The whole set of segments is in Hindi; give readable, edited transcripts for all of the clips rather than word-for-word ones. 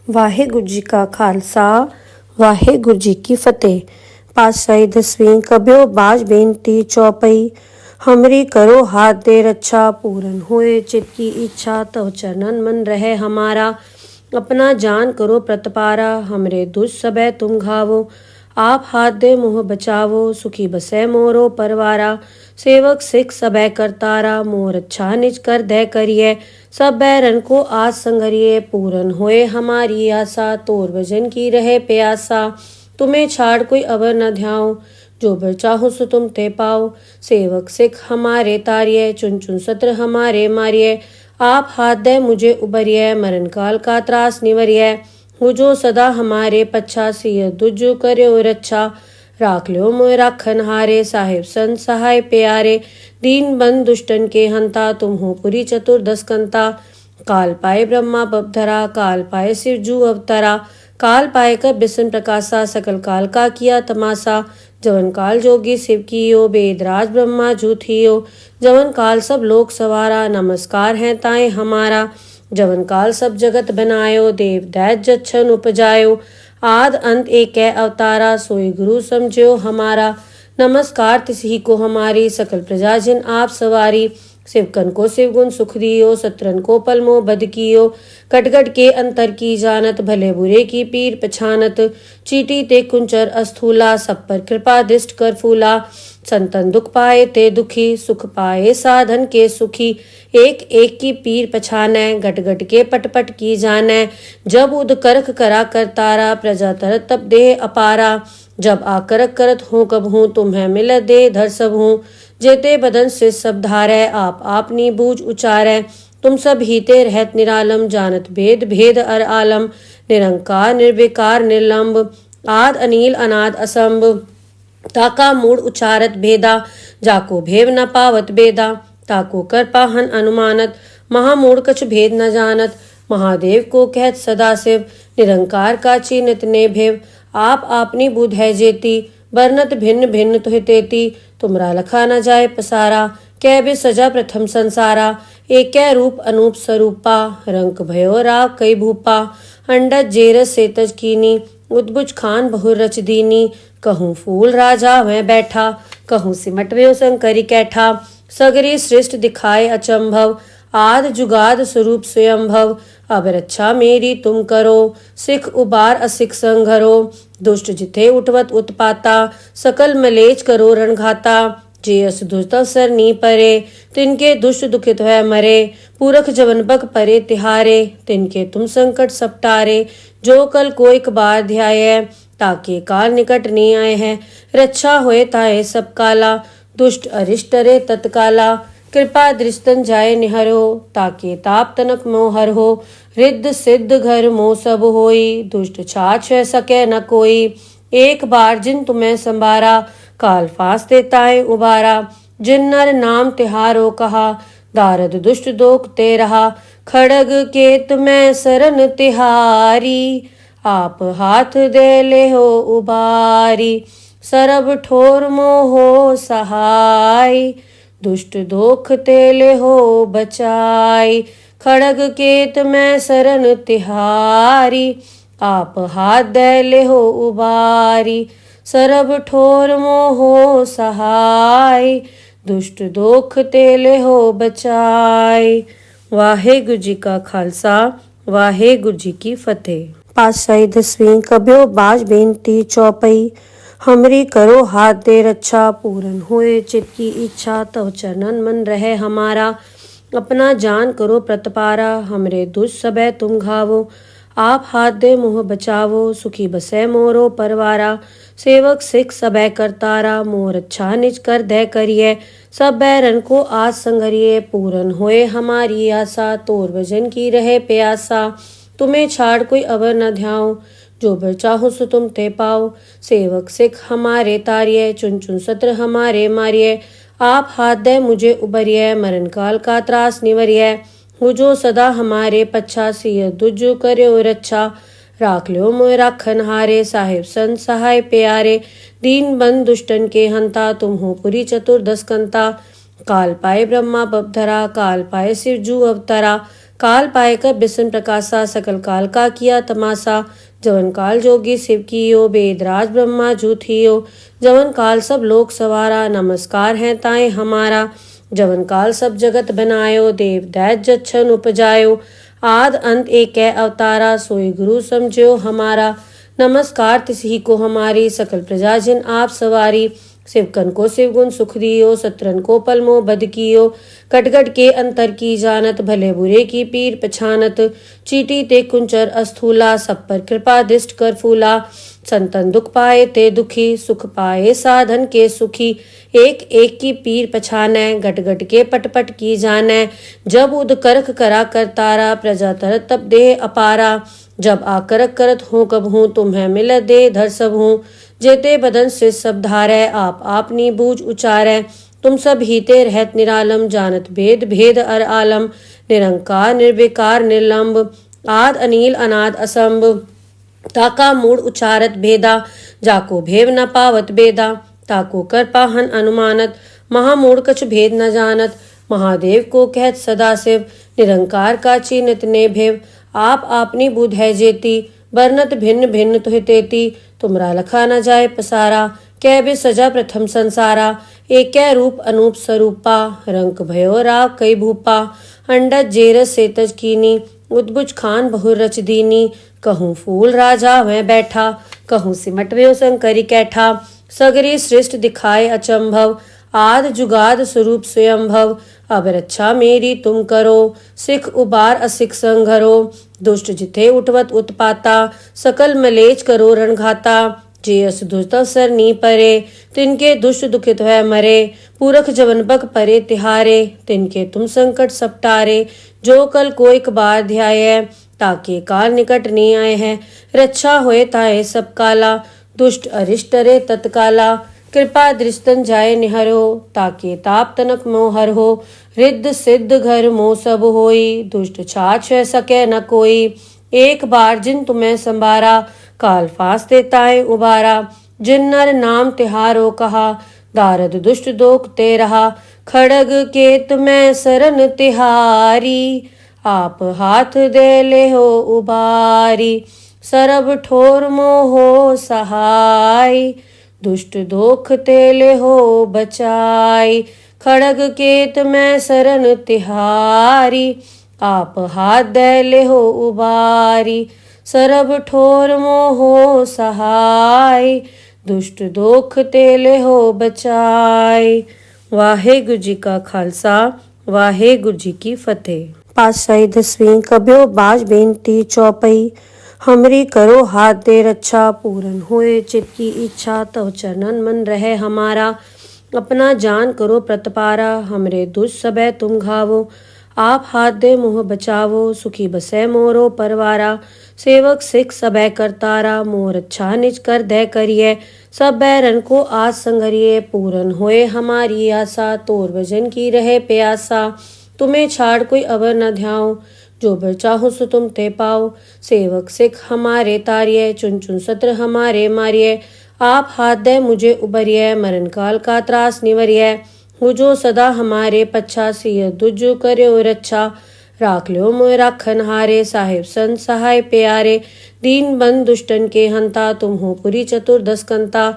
ਵਾਹਿਗੁਰੂ ਜੀ ਕਾ ਖਾਲਸਾ ਵਾਹਿਗੁਰੂ ਜੀ ਕੀ ਫਤਿਹ। ਪਾਤਸ਼ਾਹੀ ਦਸਵੀਂ ਕਬਿਓ ਬਾਜ ਬੇਨਤੀ ਚੌਪਈ। हमरी करो हाथ दे रक्षा, पूरन होए चित की इच्छा, तव चरणन मन रहे हमारा। अपना जान करो प्रतपारा, हमरे दुष्ट सबे तुम घावो। आप हाथ दे मुँह बचावो, सुखी बसे मोरो परवारा। सेवक सिख सबे करतारा, मोर अच्छा निज कर दे करिए। सब बैरन को आज संगरिए, पूरन होए हमारी आशा। तोर भजन की रहे प्यासा, तुम्हें छाड़ कोई अवर न ध्याओ। जो बर चाहो सो तुम ते पाओ। सेवक सिख हमारे तारिये, चुन चुन सत्र हमारे मारिये। आप हाथ दे मुझे उबरिये, मरण काल का त्रास निवरिये। हो जो सदा हमारे पच्छा, सिय दुजो करो रक्षा। राख लो मोय राखन हारे, साहिब संत सहाय प्यारे। दीन बंद दुष्टन के हंता, तुम हो पुरी चतुर्दश कंता। काल पाए ब्रह्मा बपधरा, काल पाए शिव जू अवतरा। काल पाए कर बिसन प्रकाशा, सकल काल का किया तमाशा। जवन काल जोगी शिव कियो, वेदराज ब्रह्मा जू थियो। जवन काल सब लोक सवारा, नमस्कार है ताए हमारा। जवन काल सब जगत बनायो, देव दैत जच्छन उपजायो। आद अंत एक अवतारा, सोई गुरु समझो हमारा। नमस्कार तिसही को हमारी, सकल प्रजा जिन आप सवारी। शिवकन को शिव गुण सुख दियो, सत्रन को पलमो बद कियो। कटगट के अंतर की जानत, भले बुरे की पीर पछानत। चीटी ते कुंचर अस्थूला, सब पर कृपा दृष्ट कर फूला। संतन दुख पाए ते दुखी, सुख पाए साधन के सुखी। एक एक की पीर पछाने, गट गट के पट पट की जाने। जब उद करख करा करतारा, प्रजा तरत तब देह अपारा। जब आकरक करत हूँ कब हूँ, तुम्हें मिल दे धर सब हूँ। जेते बदन से सब धारै, आप आपनी बूझ उचारै। तुम सब हीते रहत निरालम, जानत भेद भेद अर आलम। निरंकार निर्विकार निर्लंब, आद अनील अनाद असंभ। ताका मूड उचारत भेदा, जाको भेव न पावत बेदा। ताको कर पाहन अनुमानत, महामूड कछ भेद न जानत। महादेव को कहत सदा शिव, निरंकार का चीनत ने भेव। आप आपनी बुध है जेती, बरनत भिन्न भिन्न तुहि तेती। तुमरा लखा न जाए पसारा, कै बे सजा प्रथम संसारा। एक रूप अनूप स्वरूपा, रंक भयो राव कई भूपा। अंडज जेरस सेतज कीनी, उद्भुज खान बहुर रच दीनी। कहूँ फूल राजा वह बैठा, कहूँ सिमट व्यो शंकरी कैठा। सगरी सृष्ट दिखाए अचंभव, आद जुगाद स्वरूप स्वयंभव। अब रक्षा मेरी तुम करो, सिख उबार असिख संघरो। दुष्ट जिथे उठवत उत्पाता, सकल मलेच करो रणघाता। जे अस दुष्ट अवसर नी परे, तिनके दुष्ट दुखित है मरे। पूरख जवन बक परे तिहारे, तिनके तुम संकट सपटारे। जो कल को एक बार ध्याये, ताके काल निकट नहीं आए हैं। रक्षा होए ताए सब काला, दुष्ट अरिष्ट रे तत्काला। कृपा दृष्टन जाए निहरो, ताके ताप तनक मोहर हो। रिद्ध सिद्ध घर मोह सब होई, दुष्ट छाछ सके न कोई। एक बार जिन तुम्हें संभारा, काल फांस देता है उबारा। जिन नर नाम तिहारो कहा, दारद दुष्ट दोख ते रहा। खड़ग केत में सरन तिहारी, आप हाथ दे ले हो उबारी। सरब ठोर मोहो सहाय, दुष्ट दोख तेले हो बचाई। खड़ग केत में सरन तिहारी, आप हाथ दे ले हो उबारी। सरब ठोर मोहो सहाय, दुष्ट दोख तेले हो बचाई। वाहेगुरु जी का खालसा वाहेगुरु जी की फतेह। पातशाही दसवीं कबियो बाज बेनती चौपई। हमरी करो हाथ दे रक्षा, पूरन होए चित की इच्छा। तव चरणन मन रहे हमारा। अपना जान करो प्रतपारा, हमरे दुष्ट सबे तुम घावो। आप हाथ दे मुँह बचावो, सुखी बसे मोरो परवारा। सेवक सिख सबे करतारा, मोर अच्छा निज कर दे करिए। सब बैरन को आज संगरिए, पूरन होए हमारी आशा। तोर भजन की रहे प्यासा, तुम्हें छाड़ कोई अवर न ध्याओ। जो बर चाहो सो तुम ते पाओ। सेवक सिख हमारे तारिये, चुन चुन सत्र हमारे मारिये। आप हाथ दे मुझे उबरिये, मरण काल का त्रास निवरिये। हो जो सदा हमारे पच्छा, सिय दुजो करो रक्षा। राख लो मोय राखन हारे, साहिब संत सहाय प्यारे। दीन बंद दुष्टन के हंता, तुम हो पुरी चतुर्दश कंता। काल पाए ब्रह्मा बपधरा, काल पाए शिव जू अवतरा। काल पाए कर बिसन प्रकाशा सकल काल का किया तमाशा। जवन काल जोगी शिव कियो वेदराज ब्रह्मा जूथियो। जवन काल सब लोक सवारा नमस्कार है ताए हमारा। जवन काल सब जगत बनायो देव दैत जच्छन उपजायो। आद अंत एक अवतारा सोई गुरु समझो हमारा। नमस्कार तिसही को हमारी सकल प्रजाजन आप सवारी। शिवकन को शिवगुण सुख दियो सत्रन को पलमो बद कियो। कटगट के अंतर की जानत भले बुरे की पीर पछानत। चीटी ते कुंचर अस्थूला सब पर कृपा दृष्ट कर फूला। संतन दुख पाए ते दुखी सुख पाए साधन के सुखी। एक एक की पीर पछानै गट गट के पट पट की जानै। जब उद करख करा कर तारा प्रजा तरत तब देह अपारा। जब आकरक करत हूँ कब हूँ तुम्हें मिल दे धर सब हूँ। जेते बदन से सब धारै आप आपनी बूझ उचारै। तुम सब हीते रहत निरालम जानत भेद भेद अर आलम। निरंकार निर्विकार निर्लंब आद अनील अनाद असंभ। ताका मूड उचारत भेदा जाको भेव न पावत बेदा। ताको कर पाहन अनुमानत महामूढ़ कछ भेद न जानत। महादेव को कहत सदा शिव निरंकार का चिन्हत ने भेव। आप आपनी बुध है जेती बरनत भिन्न भिन्न तुहि तेती। तुमरा लखा न जाए पसारा कै बे सजा प्रथम संसारा। एक रूप अनूप स्वरूपा रंक भयो राव कई भूपा। अंडज जेरस सेतज कीनी उद्भुज खान बहुर रच दीनी। कहूँ फूल राजा वह बैठा कहूँ सिमट व्यो शंकरी कैठा। सगरी सृष्ट दिखाए अचंभव आद जुगाद स्वरूप स्वयंभव। अब रक्षा मेरी तुम करो सिख उबार असिख संघरो। दुष्ट जिथे उठवत उत्पाता सकल मलेच करो रणघाता। जे अस दुष्ट अवसर नी परे तिनके दुष्ट दुखित है मरे। पूरख जवन बक परे तिहारे तिनके तुम संकट सपटारे। जो कल को एक बार ध्याय ताके काल निकट नहीं आए हैं। रक्षा होए ताए सब काला दुष्ट अरिष्ट रे तत्काला। कृपा दृष्टन जाए निहरो ताके ताप तनक मोहर हो। रिद्ध सिद्ध घर मोह सब होई दुष्ट छाछ सके न कोई। एक बार जिन तुम्हें संभारा काल फास देताए उबारा। जिन नर नाम तिहारो कहा दारद दुष्ट दोख ते रहा। खड़ग केत में सरन तिहारी आप हाथ दे ले हो उबारी। सरब ठोर मोहो सहाय दुष्ट दोख तेले हो बचाई। खड़ग केत में सरन तिहारी आप हाथ दे ले हो उबारी। सरब ठोर मोहो सहाय दुष्ट दोख तेले हो बचाई। वाहेगुरु जी का खालसा वाहेगुरु जी की फतेह। पातशाही 10वीं कब्यो बाज बेनती चौपई। हमरी करो हाथ दे रक्षा पूरन होए चित की इच्छा। तव चरणन मन रहे हमारा अपना जान करो प्रतपारा। हमरे दुष्ट सबे तुम घावो आप हाथ दे मुँह बचावो। सुखी बसे मोरो परवारा सेवक सिख सबे करतारा। मोर अच्छा निज कर दे करिए सब बैरन को आज संगरिए। पूरन होए हमारी आशा तोर भजन की रहे प्यासा। तुम्हें छाड़ कोई अवर न ध्याओ जो बर चाहो सो तुम ते पाओ। सेवक सिख हमारे तारिये चुन चुन सत्र हमारे मारिये। आप हाथ दे मुझे उबरिये मरण काल का त्रास निवरिये। हो जो सदा हमारे पच्छा सिय दुजो करो रक्षा। राख लो मोय राखन हारे साहिब संत सहाय प्यारे। दीन बंद दुष्टन के हंता तुम हो पुरी चतुर्दश कंता।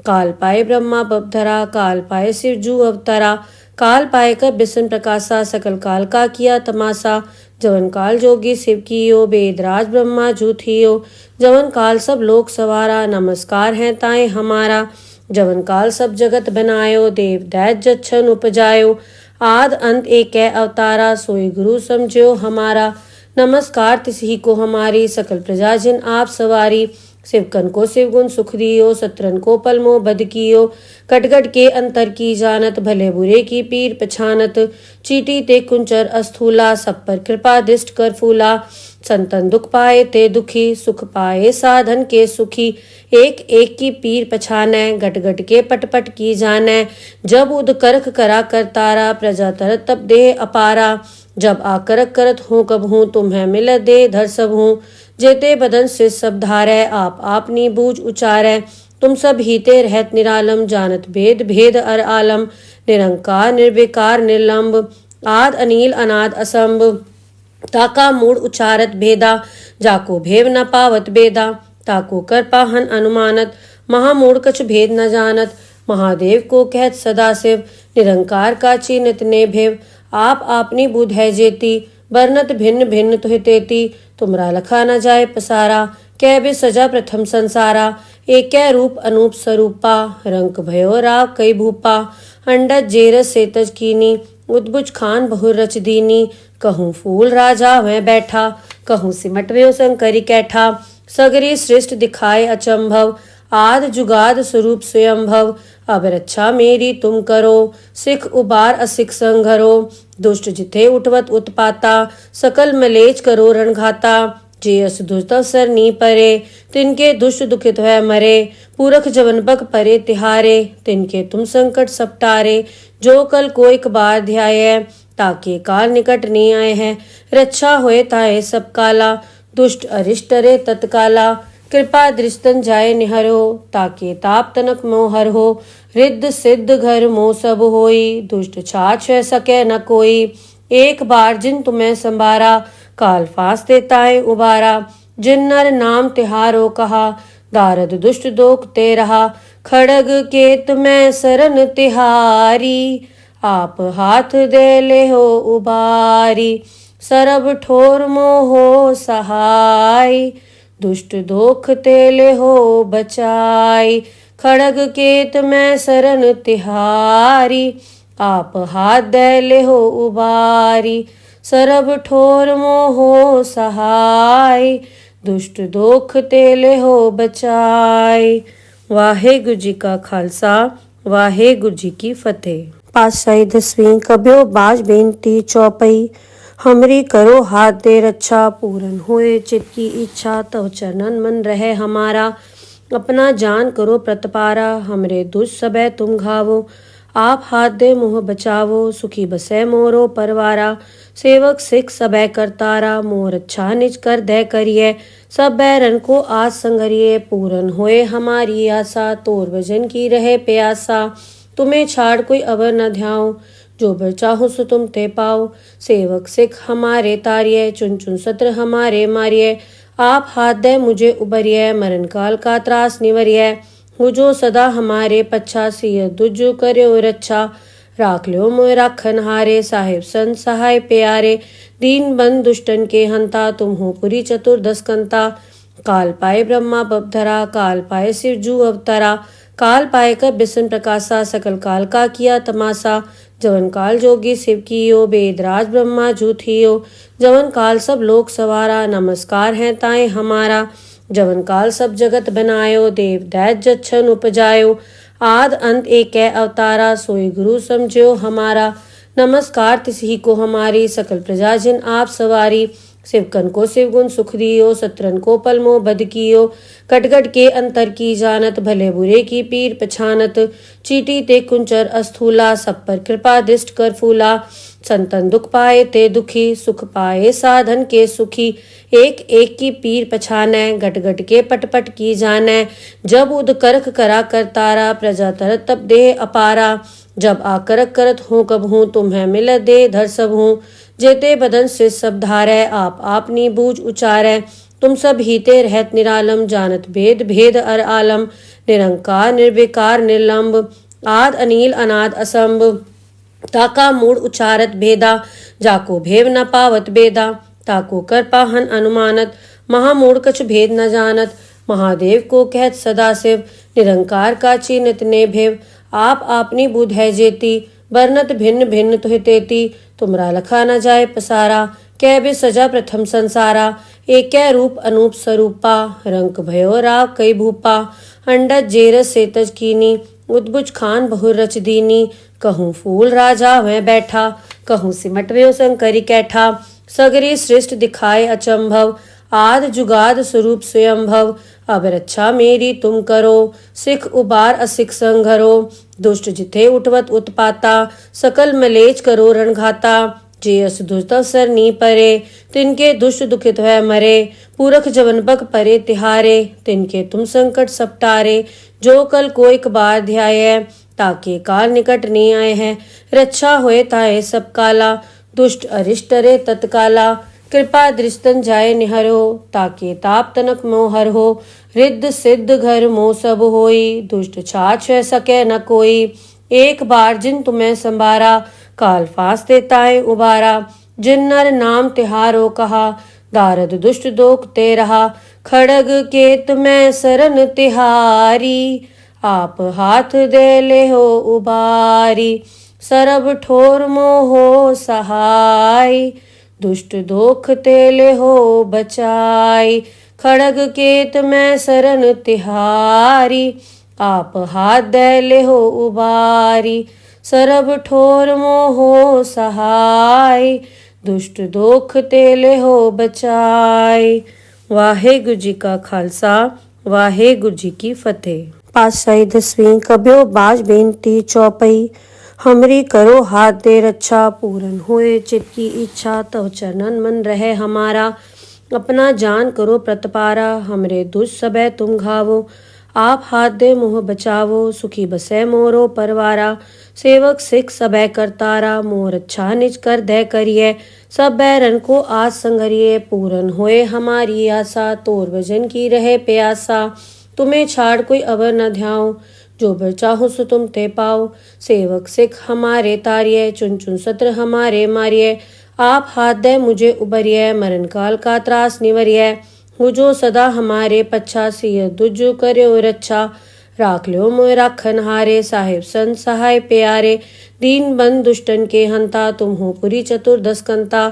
काल पाए ब्रह्मा बपधरा काल पाए शिव जू अवतरा। काल पाए कर बिसन प्रकाशा सकल काल का किया तमाशा। जवन काल जोगी शिव कियो वेदराज ब्रह्मा जूथियो। जवन काल सब लोक सवारा नमस्कार है ताए हमारा। जवन काल सब जगत बनायो देव दैत जच्छन उपजायो। आद अंत एक अवतारा सोई गुरु समझो हमारा। नमस्कार तिसही को हमारी सकल प्रजाजन आप सवारी। शिवकन को शिवगुण सुख दियो सत्रन को पलमो बद कियो। कटगट के अंतर की जानत भले बुरे की पीर पछानत। चीटी ते कुंचर अस्थूला सब पर कृपा दृष्ट कर फूला। संतन दुख पाए ते दुखी सुख पाए साधन के सुखी। एक एक की पीर पछानै गट गट के पट पट की जानै। जब उद करख करा कर तारा प्रजा तरत तब देह अपारा। जब आकरक करत हूँ कब हूँ तुम्हें मिल दे धर सब हूँ। जेते बदन से सब धारै आप आपनी बूझ उचारै। तुम सब हीते रहत निरालम जानत भेद भेद अर आलम। निरंकार निर्विकार निर्लंब आद अनील अनाद असंभ। ताका मूड उचारत भेदा, जाको भेव न पावत बेदा, ताको कर पाहन अनुमानत, महामूड कछ भेद न जानत, महादेव को कहत सदाशिव, निरंकार का चीनत ने भेव, आप आपनी बुध है जेती, बरनत भिन्न भिन्न तुहि तेती, तुमरा लखा न जाए पसारा, कै बे सजा प्रथम संसारा, एक रूप अनूप स्वरूपा, रंक भयो राव कई भूपा, अंडज जेरस सेतज कीनी, उद्भुज खान बहुर रच दीनी, कहूँ फूल राजा वह बैठा, कहूँ सिमट व्यो शंकरी कैठा, सगरी सृष्ट दिखाए अचंभव, आद जुगाद स्वरूप स्वयंभव, अब रक्षा मेरी तुम करो, सिख उबार असिख संघरो, दुष्ट जिथे उठवत उत्पाता, सकल मलेच करो रणघाता, जे अस दुष्ट अवसर नी परे, तिनके दुष्ट दुखित है मरे, पूरख जवन बक परे तिहारे, तिनके तुम संकट सपटारे, जो कल कोई कबार ध्याय, ताके काल निकट नहीं आए हैं, रक्षा होए ताए सब काला, दुष्ट अरिष्ट रे तत्काला, कृपा दृष्टन जाए निहरो, ताके ताप तनक मोहर हो, रिद्ध सिद्ध घर मोह सब होई, दुष्ट छाछ सके न कोई, एक बार जिन तुम्हें संभारा, काल फांस देता है उबारा, जिन नर नाम तिहारो कहा, दारद दुष्ट दोख ते रहा, खड़ग केत में सरन तिहारी, आप हाथ दे ले हो उबारी, सरब ठोर मोहो सहाय, दुष्ट दोख तेले हो बचाई, खड़ग केत में सरन तिहारी, आप हाथ दे ले हो उबारी, सरब ठोर मोहो सहाय, दुष्ट दोख तेले हो बचाई। वाहेगुरु जी का खालसा, वाहेगुरु जी की फतेह। पातशाही 10वीं कब्यो बाज बेनती चौपई, हमरी करो हाथ दे रक्षा, पूरन होए चित की इच्छा, तव चरणन मन रहे हमारा, अपना जान करो प्रतपारा, हमरे दुष्ट सबे तुम घावो, आप हाथ दे मुँह बचावो, सुखी बसे मोरो परवारा, सेवक सिख सबे करतारा, मोर अच्छा निज कर दे करिए, सब बैरन को आज संगरिए, पूरन होए हमारी आशा, तोर भजन की रहे प्यासा, तुम्हें छाड़ कोई अवर न ध्याओ, जो बर चाहो सो तुम ते पाओ, सेवक सिख हमारे तारिये, चुन चुन सत्र हमारे मारिये, आप हाथ दे मुझे उबरिये, मरण काल का त्रास निवरिये, हो जो सदा हमारे पच्छा, सिय दुजो करो रक्षा, राख लो मोय राखन हारे, साहिब संत सहाय प्यारे, दीन बंद दुष्टन के हंता, तुम हो पुरी चतुर्दश कंता, काल पाए ब्रह्मा बपधरा, काल पाए शिव जू अवतरा, काल पाए कर बिसन प्रकाशा, सकल काल का किया तमाशा, जवन काल जोगी शिव कियो, वेदराज ब्रह्मा जूथियो, जवन काल सब लोक सवारा, नमस्कार है ताए हमारा, जवन काल सब जगत बनायो, देव दैत जच्छन उपजायो, आद अंत एक अवतारा, सोई गुरु समझो हमारा, नमस्कार तिसही को हमारी, सकल प्रजा जिन आप सवारी, शिवकन को शिवगुण सुख दियो, सत्रन को पलमो बद कियो, कटगट के अंतर की जानत, भले बुरे की पीर पछानत, चीटी ते कुंचर अस्थूला, सब पर कृपा दृष्ट कर फूला, संतन दुख पाए ते दुखी, सुख पाए साधन के सुखी, एक एक की पीर पछाने, घट घट के पट पट की जाने, जब उद करख करा करतारा, प्रजा तरत तब देह अपारा, जब आकरक करत हूँ कब हूँ, तुम्हें मिल दे धर सब हूँ, जेते बदन से सब धारै, आप आपनी बूझ उचारै, तुम सब हीते रहत निरालम, जानत भेद भेद अर आलम, निरंकार निर्विकार निर्लंब, आद अनील अनाद असंभ, ताका मूड उचारत भेदा, जाको भेव न पावत बेदा, ताको कर पाहन अनुमानत, महामूड कछ भेद न जानत, महादेव को कहत सदाशिव, निरंकार का चीनत ने भेव, आप आपनी बुध है जेती, बरनत भिन्न भिन्न तुहि तेती, तुमरा लखा न जाए पसारा, कै बे सजा प्रथम संसारा, एक रूप अनूप स्वरूपा, रंक भयो राव कई भूपा, अंडज जेरस सेतज कीनी, उद्भुज खान बहुर रच दीनी, कहूँ फूल राजा वह बैठा, कहूँ सिमट व्यो शंकरी कैठा, सगरी सृष्ट दिखाए अचंभव, आद जुगाद स्वरूप स्वयंभव, अब रक्षा मेरी तुम करो, सिख उबार असिख संघरो, दुष्ट जिथे उठवत उत्पाता, सकल मलेच करो रणघाता, जे अस दुष्ट अवसर नी परे, तिनके दुष्ट दुखित है मरे, पूरख जवन बक परे तिहारे, तिनके तुम संकट सपटारे, जो कल कोई कबार ध्याय, ताके काल निकट नहीं आए हैं, रक्षा होए ताए सब काला, दुष्ट अरिष्ट रे तत्काला, कृपा दृष्टन जाय निहरो, ताके ताप तनक मोहर हो। रिद्ध सिद्ध घर मोह सब होई, दुष्ट छाछ सके न कोई। एक बार जिन तुम्हें संभारा, काल फांस देताए उबारा। जिन नर नाम तिहारो कहा, दारद दुष्ट दोख ते रहा। खड़ग केत में सरन तिहारी, आप हाथ दे ले हो उबारी। सरब ठोर मोहो सहाय, दुष्ट दोख तेले हो बचाई। खड़ग केत में सरन तिहारी, आप हाथ दे ले हो उबारी। सरब ठोर मोहो सहाय, दुष्ट दोख तेले हो बचाई। वाहेगुरु जी का खालसा, वाहेगुरु जी की फतेह। पातशाही दसवीं कब्यो बाज बेनती चौपई। हमरी करो हाथ दे रक्षा, पूरन होए चित की इच्छा। तव चरणन मन रहे हमारा, अपना जान करो प्रतपारा। हमरे दुष्ट सबे तुम घावो, आप हाथ दे मुँह बचावो। सुखी बसे मोरो परवारा, सेवक सिख सबे करतारा। मोर अच्छा निज कर दे करिए, सब बैरन को आज संगरिए। पूरन होए हमारी आशा, तोर भजन की रहे प्यासा। तुम्हें छाड़ कोई अवर न ध्याओ, जो बर चाहो सो तुम ते पाओ। सेवक सिख हमारे तारिये, चुन चुन सत्र हमारे मारिये। आप हाथ दे मुझे उबरिये, मरण काल का त्रास निवरिये। हो जो सदा हमारे पच्छा, सिय दुजो कर्यो रक्षा। राख लो मोय राखन हारे, साहिब संत सहाय प्यारे। दीन बंद दुष्टन के हंता, तुम हो पुरी चतुर्दश कंता।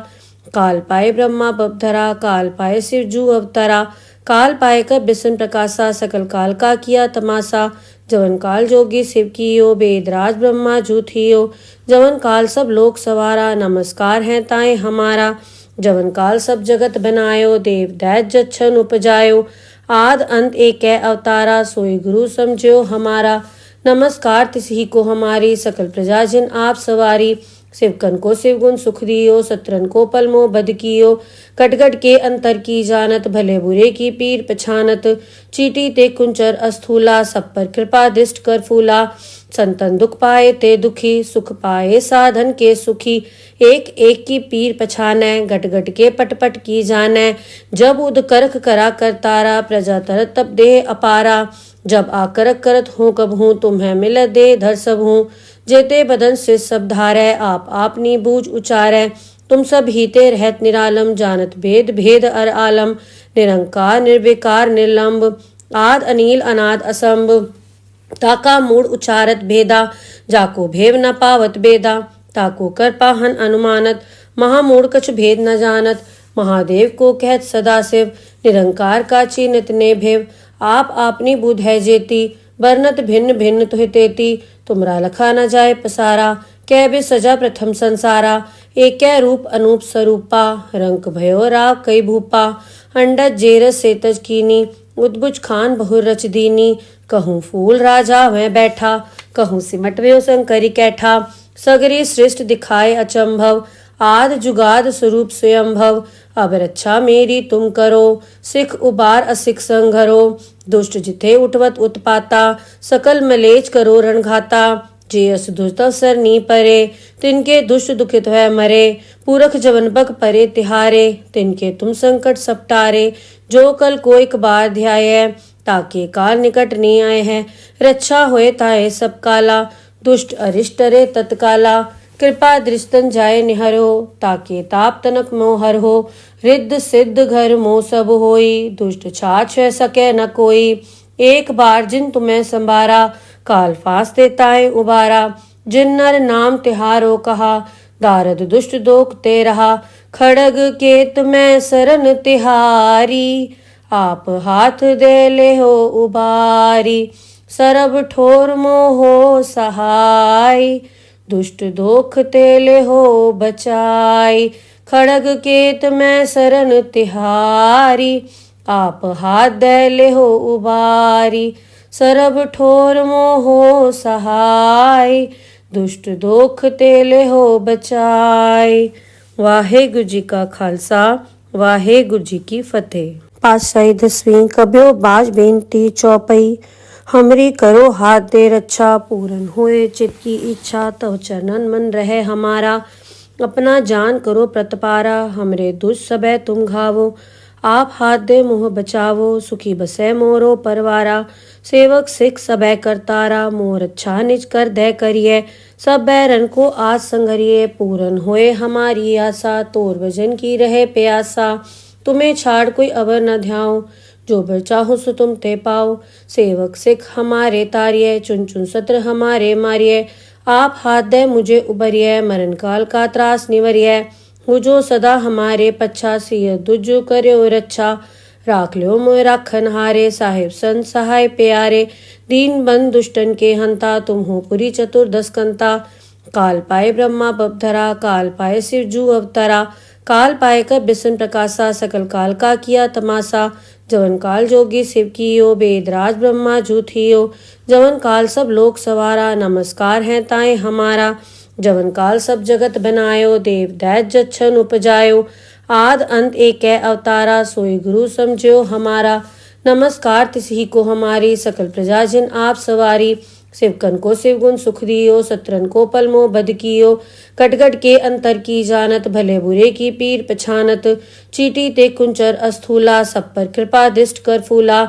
काल पाए ब्रह्मा बपधरा, काल पाए शिव जू अवतरा। काल पाए कर बिसन प्रकाशा, सकल काल का किया तमाशा। जवन काल जोगी शिव कियो, वेदराज ब्रह्मा जू थियो। जवन काल सब लोक सवारा, नमस्कार है ताए हमारा। जवन काल सब जगत बनायो, देव दैत जच्छन उपजायो। आद अंत एक अवतारा, सोई गुरु समझो हमारा। नमस्कार तिसही को हमारी, सकल प्रजा जिन आप सवारी। शिवकन को शिवगुण सुख दियो, सत्रन को पलमो बद कियो। कटगट के अंतर की जानत, भले बुरे की पीर पछानत। चीटी ते कुंचर अस्थूला, सब पर कृपा दृष्ट कर फूला। संतन दुख पाए ते दुखी, सुख पाए साधन के सुखी। एक एक की पीर पछानै, गट गट के पट पट की जानै। जब उद करख करा करतारा, प्रजा तरत तब देह अपारा। जब आकरक करत हूँ कब हूँ, तुम्हें मिल दे धर सब हूँ। जेते बदन से सब धारै, आप आपनी बूझ उचारै। तुम सब हीते रहत निरालम, जानत भेद भेद अर आलम। निरंकार निर्विकार निर्लंब, आद अनील अनाद असंभ। ताका मूड उचारत भेदा, जाको भेव न पावत बेदा। ताको कर पाहन अनुमानत, महामूढ़ कछ भेद न जानत। महादेव को कहत सदा शिव, निरंकार का चिन्हत ने भेव। आप आपनी बुध है जेती, बरनत भिन्न भिन्न तुहि तेती। तुमरा लखा न जाए पसारा, कै बे सजा प्रथम संसारा। एक रूप अनूप स्वरूपा, रंक भयो राव कई भूपा। अंडज जेरस सेतज कीनी, उद्भुज खान बहुर रच दीनी। कहूँ फूल राजा वह बैठा, कहूँ सिमट व्यो शंकरी कैठा। सगरी सृष्ट दिखाए अचंभव, आद जुगाद स्वरूप स्वयंभव। अब रक्षा मेरी तुम करो, सिख उबार असिख संघरो। दुष्ट जिथे उठवत उत्पाता, सकल मलेच करो रणघाता। जे अस दुष्ट अवसर नी परे, तिनके दुष्ट दुखित है मरे। पुरख जवन बग परे तिहारे, तिनके तुम संकट सपटारे। जो कल को एक बार ध्याय, ताके काल निकट नहीं आए हैं। रक्षा होए ताए सब काला, दुष्ट अरिष्ट रे तत्काला। कृपा दृष्टन जाय निहरो, ताके ताप तनक मोहर हो। रिद्ध सिद्ध घर मोह सब होई, दुष्ट छाछ सके न कोई। एक बार जिन तुम्हें संभारा, काल फांस देताए उबारा। जिन नर नाम तिहारो कहा, दारद दुष्ट दोख ते रहा। खड़ग केत में सरन तिहारी, आप हाथ दे ले हो उबारी। सरब ठोर मोहो सहाय, दुष्ट दोख तेले हो बचाई। खड़ग केत में सरन तिहारी, आप हाथ दे ले हो उबारी। सरब ठोर मोहो सहाय, दुष्ट दोख तेले हो बचाई। वाहेगुरु जी का खालसा, वाहेगुरु जी की फतेह। पातशाही दसवीं कब्यो बाज बेनती चौपई। हमरी करो हाथ दे रक्षा, पूरन होए चित की इच्छा। तव चरणन मन रहे हमारा, अपना जान करो प्रतपारा हमरे दुष्ट सबे तुम घावो। आप हाथ दे मुँह बचावो सुखी बसै मोरो परवारा। सेवक सिख सबे करतारा मोर अच्छा निज कर दे करिए। सब बैरन को आज संगरिए पूरन होए हमारी आशा। तोर भजन की रहे प्यासा तुम्हें छाड़ कोई अवर न ध्याओ। जो बर चाहो सो तुम ते पाओ। सेवक सिख हमारे तारिये चुन चुन सत्र हमारे मारिये। आप हाथ दे मुझे उबरिये मरण काल का त्रास निवरिये। हो जो सदा हमारे पच्छा सिय दुजो कर्यो रच्छा। राख लो मोय राखन हारे साहिब संत सहाय प्यारे। दीन बंद दुष्टन के हंता तुम हो पुरी चतुर्दश कंता। काल पाए ब्रह्मा बपधरा काल पाए शिव जू अवतरा। काल पाए कर बिसन प्रकाशा सकल काल का किया तमाशा। जवन काल जोगी शिव कियो वेदराज ब्रह्मा जू थियो। जवन काल सब लोक सवारा नमस्कार है ताए हमारा। जवन काल सब जगत बनायो देव दैत जच्छन उपजायो। आद अंत एक अवतारा सोई गुरु समझो हमारा। नमस्कार तिसही को हमारी सकल प्रजा जिन आप सवारी। शिवकन को शिवगुण सुख दियो सत्रन को पलमो बद कियो। कटगट के अंतर की जानत भले बुरे की पीर पछानत। चीटी ते कुंचर अस्थूला सब पर कृपा दृष्ट कर फूला।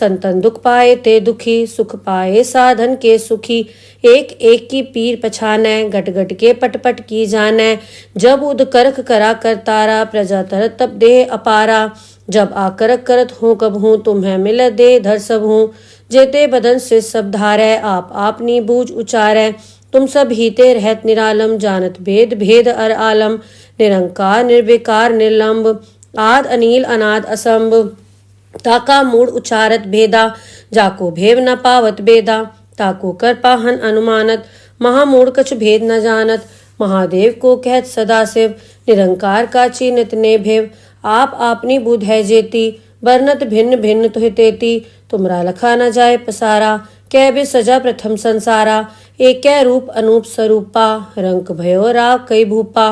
संतन दुख पाए ते दुखी सुख पाए साधन के सुखी। एक एक की पीर पछानै गट गट के पट पट की जानै। जब उद करख करा करतारा प्रजा तरत तब देह अपारा। जब आकरक करत हूँ कब हूँ तुम्हें मिल दे धर सब हूँ। जेते बदन से सब धारै आप आपनी बूझ उचारै। तुम सब हीते रहत निरालम जानत भेद भेद अर आलम। निरंकार निर्विकार निर्लंब आद अनील अनाद असंभ। ताका मूड उचारत भेदा जाको भेव न पावत बेदा। ताको कर पाहन अनुमानत महामूढ़ कछ भेद न जानत। महादेव को कहत सदाशिव निरंकार का चिन्हत ने भेव। आप आपनी बुध है जेती बरनत भिन्न भिन्न तुहि तेती। तुमरा लखा न जाए पसारा कै बे सजा प्रथम संसारा। एक रूप अनूप स्वरूपा रंक भयो राव कई भूपा।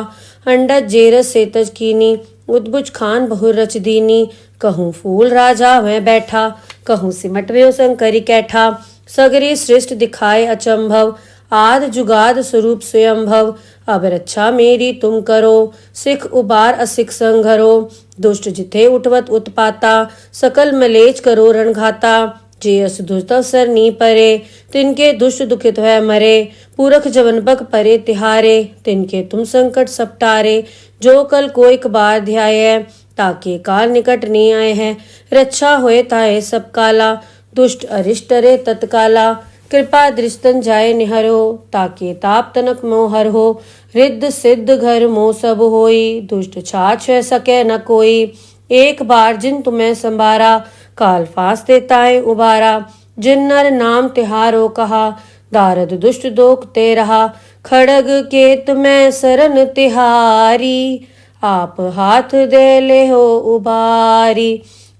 अंडज जेरस सेतज कीनी उद्भुज खान बहुर रच दीनी। कहूँ फूल राजा वह बैठा कहूँ सिमट व्यो शंकरी कैठा। सगरी सृष्ट दिखाए अचंभव आद जुगाद स्वरूप स्वयंभव। अब रक्षा मेरी तुम करो सिख उबार असिख संघरो। दुष्ट जिथे उठवत उत्पाता सकल मलेच करो रणघाता। जे अस दुष्ट अवसर नी परे तिनके दुष्ट दुखित है मरे। पूरख जवन बक परे तिहारे तिनके तुम संकट सपटारे। जो कल को एक बार ध्याय ताके काल निकट नहीं आए हैं। रक्षा होए ताए सब काला दुष्ट अरिष्ट रे तत्काला। कृपा दृष्टन जाय निहरो ताके ताप तनक मोहर हो। रिद्ध सिद्ध घर मोह सब होई दुष्ट छाछ सके न कोई। एक बार जिन तुम्हें संभारा काल फांस देताए उबारा। जिन नर नाम तिहारो कहा दारद दुष्ट दोख ते रहा। खड़ग केत में सरन तिहारी आप हाथ दे ले हो उबारी।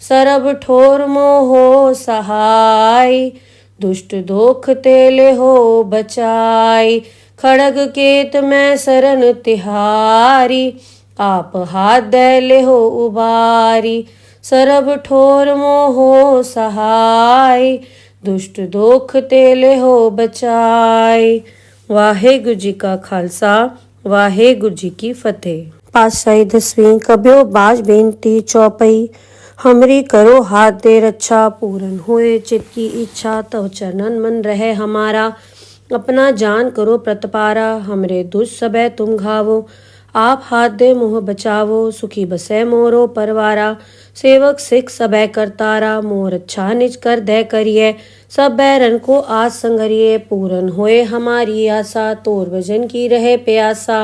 सरब ठोर मोहो सहाय दुष्ट दोख तेले हो बचाई। खड़ग केत में सरन तिहारी आप हाथ दे ले हो उबारी। सरब ठोर मोहो सहाय दुष्ट दोख तेले हो बचाई। वाहेगुरु जी का खालसा वाहेगुरु जी की फतेह। पातशाही दसवीं कब्यो बाज बेनती चौपई। हमरी करो हाथ दे रक्षा पूरन होए चित की इच्छा। तव चरणन मन रहे हमारा अपना जान करो प्रतपारा। हमरे दुष्ट सबे तुम घावो आप हाथ दे मुँह बचावो। सुखी बसै मोरो परवारा। सेवक सिख सबे करतारा मोर अच्छा निज कर दे करिए। सब बैरन को आज संगरिए पूरन होए हमारी आशा। तोर भजन की रहे प्यासा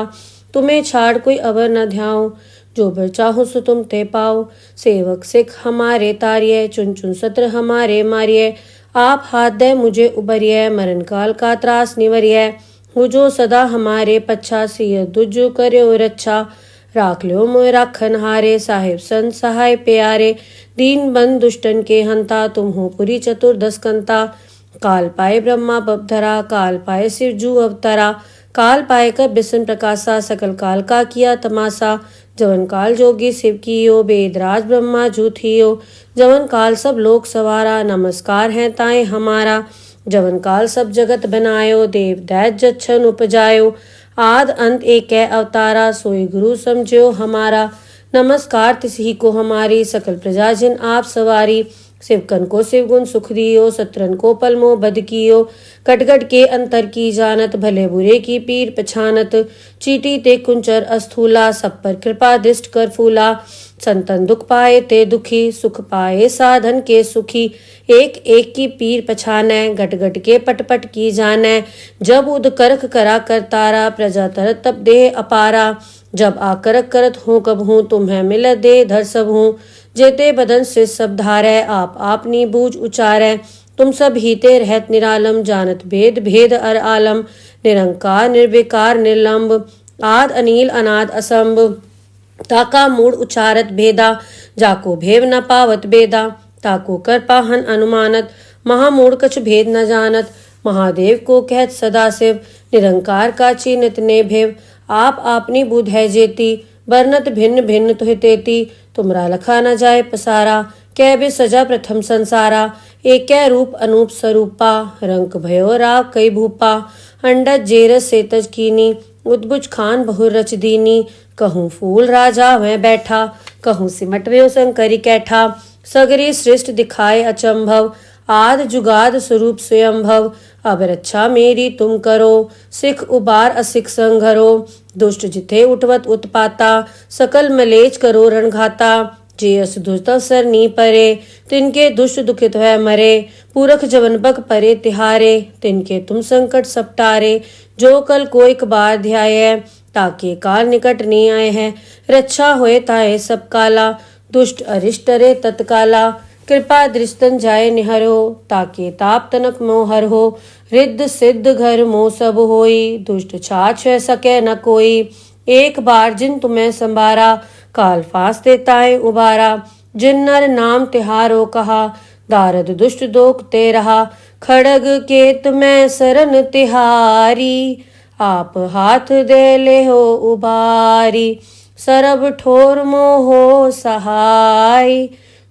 तुम्हें छाड़ कोई अवर न ध्याओ। जो बर चाहो सो तुम ते पाओ। सेवक सिख हमारे तारिये चुन चुन सत्र हमारे मारिये। आप हाथ दे मुझे उबरिये मरण काल का त्रास निवरिये। हो जो सदा हमारे पच्छा सिय दुजो कर्यो रच्छा। राख लो मोय राखन हारे साहिब संत सहाय प्यारे। दीन बंद दुष्टन के हंता तुम हो पुरी चतुर्दश कंता। काल पाए ब्रह्मा बपधरा काल पाए शिव जू अवतरा। काल पाए कर बिसन प्रकाशा सकल काल का किया तमाशा। जवन काल जोगी शिव कियो वेदराज ब्रह्मा जू थियो। जवन काल सब लोक सवारा नमस्कार है ताए हमारा। जवन काल सब जगत बनायो देव दैत जच्छन उपजायो। आद अंत एक है अवतारा, सोई गुरु समझो हमारा। नमस्कार तिसही को हमारी, सकल प्रजाजन आप सवारी। शिवकन को शिवगुण सुख दियो, सत्रन को पलमो बद कियो। कटगट के अंतर की जानत, भले बुरे की पीर पछानत। चीटी ते कुंचर अस्थूला, सब पर कृपा दृष्ट कर फूला। संतन दुख पाए ते दुखी, सुख पाए साधन के सुखी। एक एक की पीर पछानै, घट घट के पट पट की जानै। जब उद करख करा करतारा, प्रजा तरत तब देह अपारा। जब आकरक करत हूँ कब हूँ, तुम्हें मिलत दे धर सब हूँ। जेते बदन से सब धारै, आप आपनी बूझ उचारै। तुम सब हीते रहत निरालम, जानत भेद भेद अर आलम। निरंकार निर्विकार निर्लंब, आद अनील अनाद असंभ। ताका मूड उचारत भेदा, जाको भेव न पावत बेदा। ताको कर पाहन अनुमानत, महामूढ़ कछ भेद न जानत। महादेव को कहत सदा शिव, निरंकार का चिन्हत ने भेव। आप आपनी बुध है जेती, बरनत भिन्न भिन्न तुहि तेती। तुमरा लखा न जाए पसारा, कै बे सजा प्रथम संसारा। एक रूप अनूप स्वरूपा, रंक भयो राव कई भूपा। अंडज जेरस सेतज कीनी, उद्भुज खान बहुर रच दीनी। कहूँ फूल राजा वह बैठा, कहूँ सिमट व्यो शंकरी कैठा। सगरी सृष्ट दिखाए अचंभव, आद जुगाद स्वरूप स्वयंभव। अब रक्षा मेरी तुम करो, सिख उबार असिख संघरो। दुष्ट जिथे उठवत उत्पाता, सकल मलेच करो रणघाता। जे अस दुष्ट अवसर नी परे, तिनके दुष्ट दुखित है मरे। पूरख जवन बक परे तिहारे, तिनके तुम संकट सपटारे। जो कल को एक बार ध्याय, ताके काल निकट नहीं आए हैं। रक्षा होए ताए सब काला, दुष्ट अरिष्ट रे तत्काला। कृपा दृष्टन जाए निहरो, ताके ताप तनक मोहर हो। रिद्ध सिद्ध घर मोह सब होई, दुष्ट छाछ सके न कोई। एक बार जिन तुम्हें संभारा, काल फास देताए उबारा। जिन नर नाम तिहारो कहा, दारद दुष्ट दोख ते रहा। खड़ग केत में सरन तिहारी, आप हाथ दे ले हो उबारी। सरब ठोर मोहो सहाय,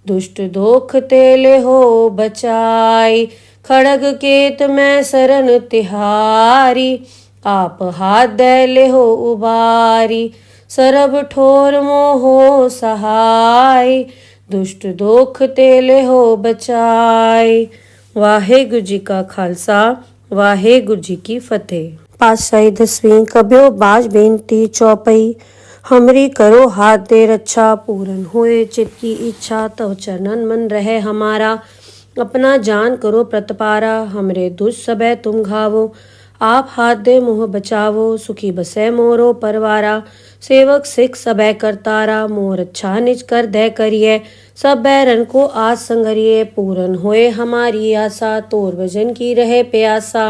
दुष्ट दोख तेले हो बचाई। खड़ग केत में सरन तिहारी, आप हाथ दे ले हो उबारी। सरब ठोर मोहो सहाय, दुष्ट दोख तेले हो बचाई। वाहेगुरु जी का खालसा, वाहेगुरु जी की फतेह। पातशाही दसवीं कब्यो बाज बेनती चौपई। हमरी करो हाथ दे रक्षा, पूरन होए चित की इच्छा। तव चरणन मन रहे हमारा, अपना जान करो प्रतपारा। हमरे दुष्ट सबे तुम घावो, आप हाथ दे मुँह बचावो। सुखी बसे मोरो परवारा, सेवक सिख सबे करतारा। मोर अच्छा निज कर दे करिए, सब बैरन को आज संगरिए। पूरन होए हमारी आशा, तोर भजन की रहे प्यासा।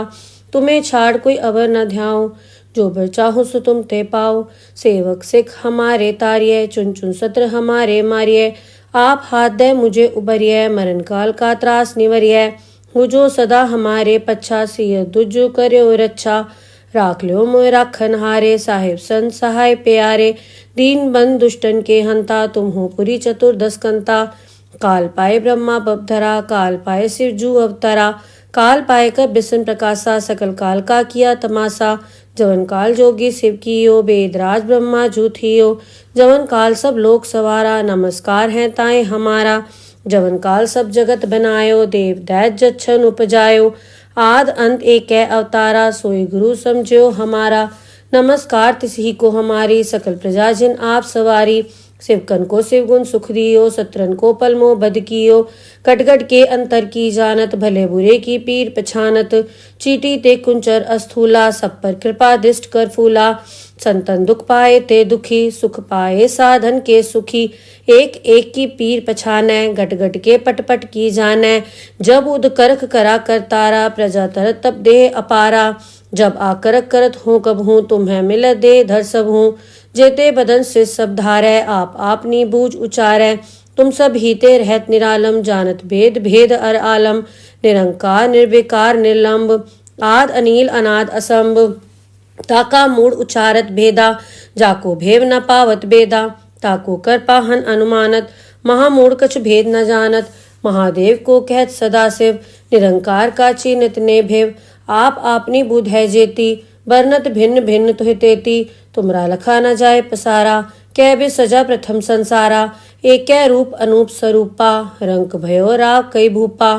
तुम्हें छाड़ कोई अवर न ध्याओ, जो बर चाहो सो तुम ते पाओ। सेवक सिख हमारे तारिये, चुन चुन सत्र हमारे मारिये। आप हाथ दे मुझे उबरिये, मरण काल का त्रास निवरिये। हो जो सदा हमारे पच्छा, सिय दुजो कर्यो रक्षा। राख लो मोय राखन हारे, साहिब संत सहाय प्यारे। दीन बंद दुष्टन के हंता, तुम हो पुरी चतुर्दश कंता। काल पाए ब्रह्मा बपधरा, काल पाए शिव जू अवतरा। काल पाए कर बिसन प्रकाशा, सकल काल का किया तमाशा। जवन काल जोगी शिव कियो, वेदराज ब्रह्मा जू थियो। जवन काल सब लोक सवारा, नमस्कार है ताए हमारा। जवन काल सब जगत बनायो, देव दैत जच्छन उपजायो। आद अंत एक है अवतारा, सोई गुरु समझो हमारा। नमस्कार तिसही को हमारी, सकल प्रजाजन आप सवारी। शिवकन को शिवगुण सुख दियो, सत्रन को पलमो बद कियो। कटगट के अंतर की जानत, भले बुरे की पीर पछानत। चीटी ते कुंचर अस्थूला, सब पर कृपा दृष्ट कर फूला। संतन दुख पाए ते दुखी, सुख पाए साधन के सुखी। एक एक की पीर पछानै, घट घट के पट पट की जानै। जब उद करख करा करतारा, प्रजा तरत तब देह अपारा। जब आकरक करत हूँ कब हूँ, तुम्हें मिलत दे धर सब हूँ। जेते बदन से सब धारै, आप आपनी बूझ उचारै। तुम सब हीते रहत निरालम, जानत भेद भेद अर आलम। निरंकार निर्विकार निर्लंब, आद अनील अनाद असंभ। ताका मूड उचारत भेदा, जाको भेव न पावत बेदा। ताको कर पाहन अनुमानत, महामूढ़ कछ भेद न जानत। महादेव को कहत सदा शिव, निरंकार का चिन्हत ने भेव। आप आपनी बुध है जेती, बरनत भिन्न भिन्न तुहि तेती तुमरा लखा न जाए पसारा। कै बे सजा प्रथम संसारा एक रूप अनूप स्वरूपा। रंक भयो राग कई भूपा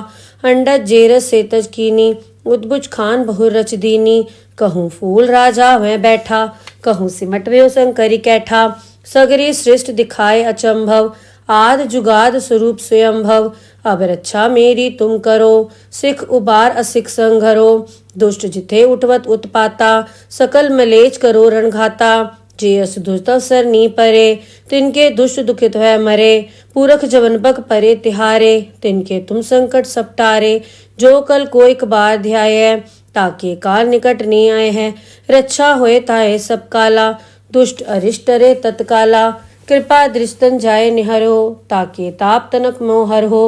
अंडज जेरस सेतज कीनी। उद्भुज खान बहुर रच दीनी कहूँ फूल राजा वह बैठा। कहूँ सिमट व्यो शंकरी कैठा सगरी सृष्ट दिखाए अचंभव। आद जुगाद स्वरूप स्वयंभव अब रक्षा मेरी तुम करो। सिख उबार असिख संघरो दुष्ट जिथे उठवत उत्पाता। सकल मलेच करो रणघाता जे अस दुष्ट अवसर नी परे। तिनके दुष्ट दुखित है मरे पूरख जवन बक परे तिहारे। तिनके तुम संकट सपटारे जो कल को एक बार ध्याय। ताके काल निकट नहीं आए हैं रक्षा होए ताए सब काला। दुष्ट अरिष्ट रे तत्काला कृपा दृष्टन जाए निहरो। ताके ताप तनक मोहर हो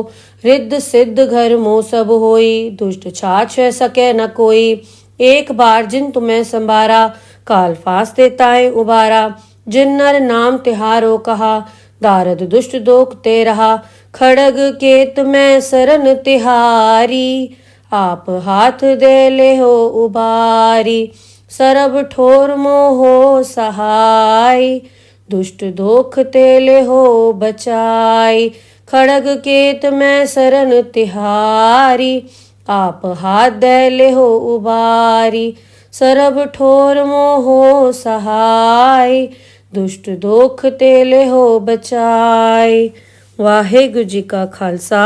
रिद्ध सिद्ध घर मोह सब होई। दुष्ट छाछ सके न कोई एक बार जिन तुम्हें संभारा। काल फास देताए उबारा जिन नर नाम तिहारो कहा। दारद दुष्ट दोख ते रहा खड़ग केत में सरन तिहारी। आप हाथ दे ले हो उबारी सरब ठोर मोहो सहाय। दुष्ट दोख तेले हो बचाई खड़ग केत में सरन तिहारी। आप हाथ दे ले हो उबारी सरब ठोर मोहो सहाय। दुष्ट दोख तेले हो बचाई। वाहेगुरु जी का खालसा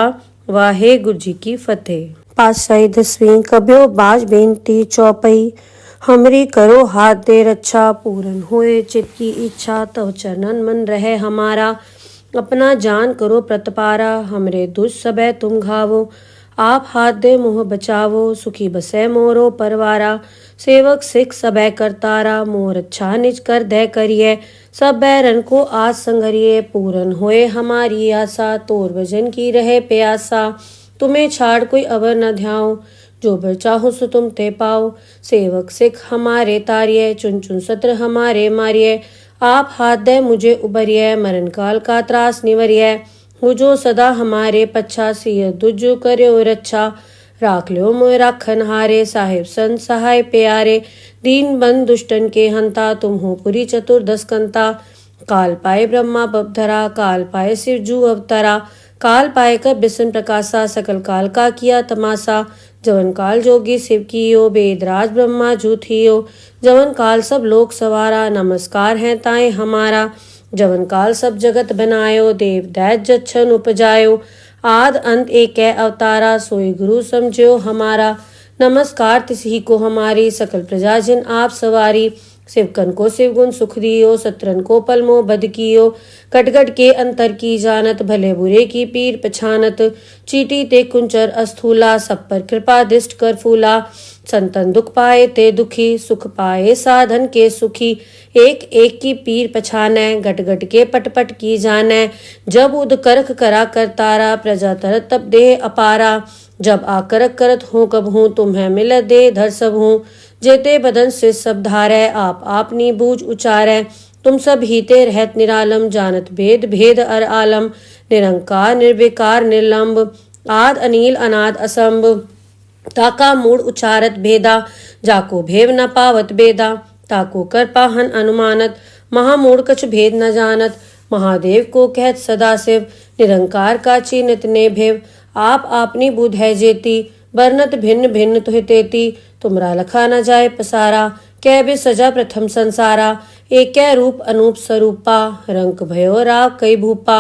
वाहेगुरु जी की फतेह। पातशाही दसवीं कब्यो बाज बेनती चौपई। हमरी करो हाथ दे रक्षा पूरन होए चित की इच्छा। तव चरणन मन रहे हमारा अपना जान करो प्रतपारा। हमरे दुष्ट सबे तुम घावो आप हाथ दे मुँह बचावो। सुखी बसे मोरो परवारा सेवक सिख सबे करतारा। मोर अच्छा निज कर दे करिए सब बैरन को आज संगरिए। पूरन होए हमारी आशा तोर भजन की रहे प्यासा। तुम्हें छाड़ कोई अवर न ध्याओ जो बर चाहो सो तुम ते पाओ। सेवक सिख हमारे तारिये चुन चुन सत्र हमारे मारिये। आप हाथ दे मुझे उबरिये मरण काल का त्रास निवरिये। हो जो सदा हमारे पच्छा सिय दुजु कर्यो रक्षा। राख लो मोय राखन हारे साहिब संत सहाय प्यारे। दीन बंद दुष्टन के हंता तुम हो पुरी चतुर्दश कंता। काल पाए ब्रह्मा बपधरा काल पाए शिव जू अवतरा। काल पाए कर बिसन प्रकाशा सकल काल का किया तमाशा। जवन काल जोगी शिव कियो बेदराज ब्रह्मा जूथियो। जवन काल सब लोक सवारा नमस्कार है ताए हमारा। जवन काल सब जगत बनायो देव दैत जच्छन उपजायो। आद अंत एक अवतारा सोई गुरु समझो हमारा। नमस्कार तिसही को हमारी सकल प्रजा जिन आप सवारी। शिवकन को शिवगुण सुख दियो सत्रन को पलमो बद कियो। कटगट के अंतर की जानत भले बुरे की पीर पछानत। चीटी ते कुंचर अस्थूला सब पर कृपा दृष्ट कर फूला। संतन दुख पाए ते दुखी सुख पाए साधन के सुखी। एक एक की पीर पछाने गट गट के पट पट की जाने। जब उद करख करा कर तारा प्रजा तरत तब देह अपारा। जब आकरक करत हूँ कब हूँ तुम्हें मिल दे धर सब हूँ। जेते बदन से सब धारै आप आपनी बूझ उचारै। तुम सब हीते रहत निरालम जानत भेद भेद अर आलम। निरंकार निर्विकार निर्लंब आद अनील अनाद असंभ। ताका मूड उचारत भेदा जाको भेव न पावत बेदा। ताको कर पाहन अनुमानत महामूढ़ कछ भेद न जानत। महादेव को कहत सदा शिव निरंकार का चीनत ने भेव। आप आपनी बुध है जेती बरनत भिन्न भिन्न तुहि तेती। तुमरा लखा न जाए पसारा कै बे सजा प्रथम संसारा। एक रूप अनूप स्वरूपा रंक भयो राग कई भूपा।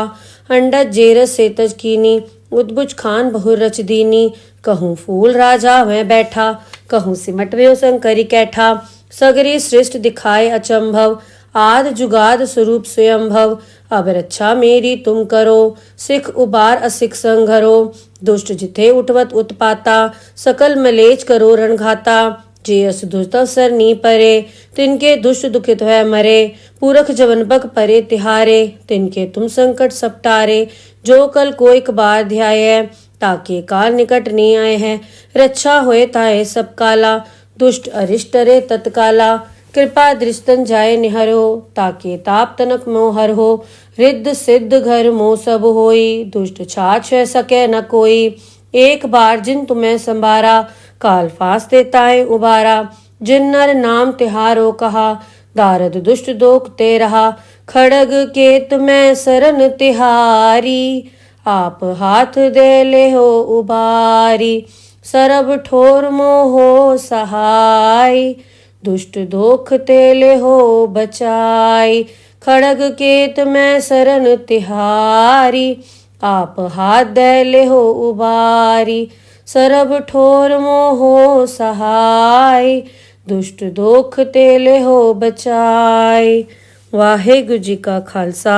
अंडज जेरस सेतज कीनी उद्भुज खान बहुर रच दीनी। कहूँ फूल राजा वह बैठा कहूँ सिमट व्यो शंकरी कैठा। सगरी सृष्ट दिखाए अचंभव आद जुगाद स्वरूप स्वयंभव। अब रक्षा मेरी तुम करो सिख उबार असिख संघरो। दुष्ट जिथे उठवत उत्पाता सकल मलेच करो रणघाता। जे अस दुष्ट अवसर नी परे तिनके दुष्ट दुखित है मरे। पूरख जवन बक परे तिहारे तिनके तुम संकट सपटारे। जो कल को एक बार ध्याय ताके काल निकट नहीं आए हैं रक्षा होए ताए सब काला। दुष्ट अरिष्ट रे तत्काला कृपा दृष्टन जाए निहरो। ताके ताप तनक मोहर हो रिद्ध सिद्ध घर मोह सब होई। दुष्ट छाछ सके न कोई एक बार जिन तुम्हें संभारा। काल फास देताए उबारा जिन नर नाम तिहारो कहा, दारद दुष्ट दोख ते रहा। खड़ग केत मैं सरन तिहारी, आप हाथ दे ले हो उबारी। सरब ठोर मोहो सहाय, दुष्ट दोख ते ले हो बचाई। खड़ग केत मैं सरन तिहारी, आप हाथ दे ले हो उबारी। सरब ठोर मोहो सहाय, दुष्ट दोख ते ले हो बचाई। वाहेगुरु जी का खालसा,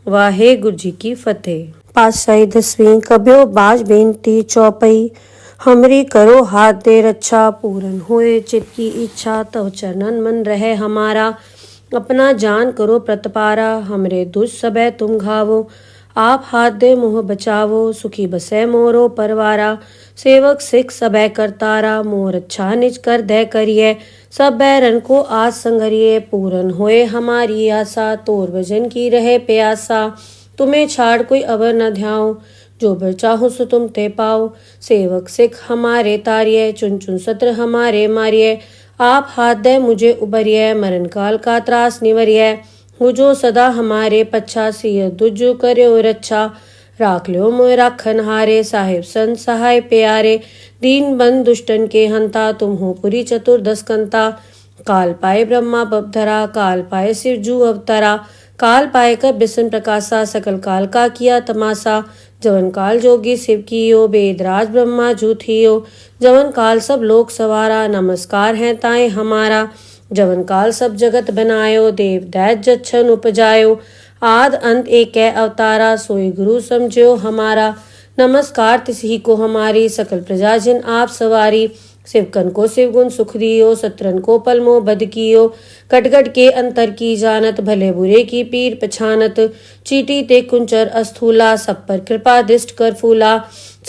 वाहेगुरु जी की फतेह। पातशाही दसवीं कबियो बाज बेनती चौपई। हमरी करो हाथ दे रक्षा, पूरन होए चित की इच्छा। तव चरणन मन रहे हमारा, अपना जान करो प्रतपारा। हमरे दुष्ट सबे तुम घावो, आप हाथ दे मुँह बचावो। सुखी बसै मोरो परवारा, सेवक सिख सबे करतारा। मोर अच्छा निज कर दे करिए, सब बैरन को आज संगरिए। पूरन होए हमारी आशा, तोर भजन की रहे प्यासा। तुम्हें छाड़ कोई अवर न ध्याओ, जो बर चाहो सो तुम ते पाओ। सेवक सिख हमारे तारिये, चुन चुन सत्र हमारे मारिये। आप हाथ दे मुझे उबरिये, मरण काल का त्रास निवरिये। हो जो सदा हमारे पच्छा, सिय दुजु कर्यो रक्षा। राख लो मोय राखन हारे, साहिब संत सहाय प्यारे। दीन बंद दुष्टन के हंता, तुम हो पुरी चतुर्दश कंता। काल पाए ब्रह्मा बपधरा, काल पाए शिव जू अवतरा। काल पाए कर बिसन प्रकाशा, सकल काल का किया तमाशा। जवन काल जोगी शिव कियो, बेदराज ब्रह्मा जू थियो। जवन काल सब लोक सवारा, नमस्कार है ताए हमारा। जवन काल सब जगत बनायो, देव दैत जच्छन उपजायो। आद अंत एक अवतारा, सोई गुरु समझो हमारा। नमस्कार तिसही को हमारी, सकल प्रजा जिन आप सवारी। शिवकन को शिवगुण सुख दियो, सत्रन को पलमो बद कियो। कटगट के अंतर की जानत, भले बुरे की पीर पछानत। चीटी ते कुंचर अस्थूला, सब पर कृपा दृष्ट कर फूला।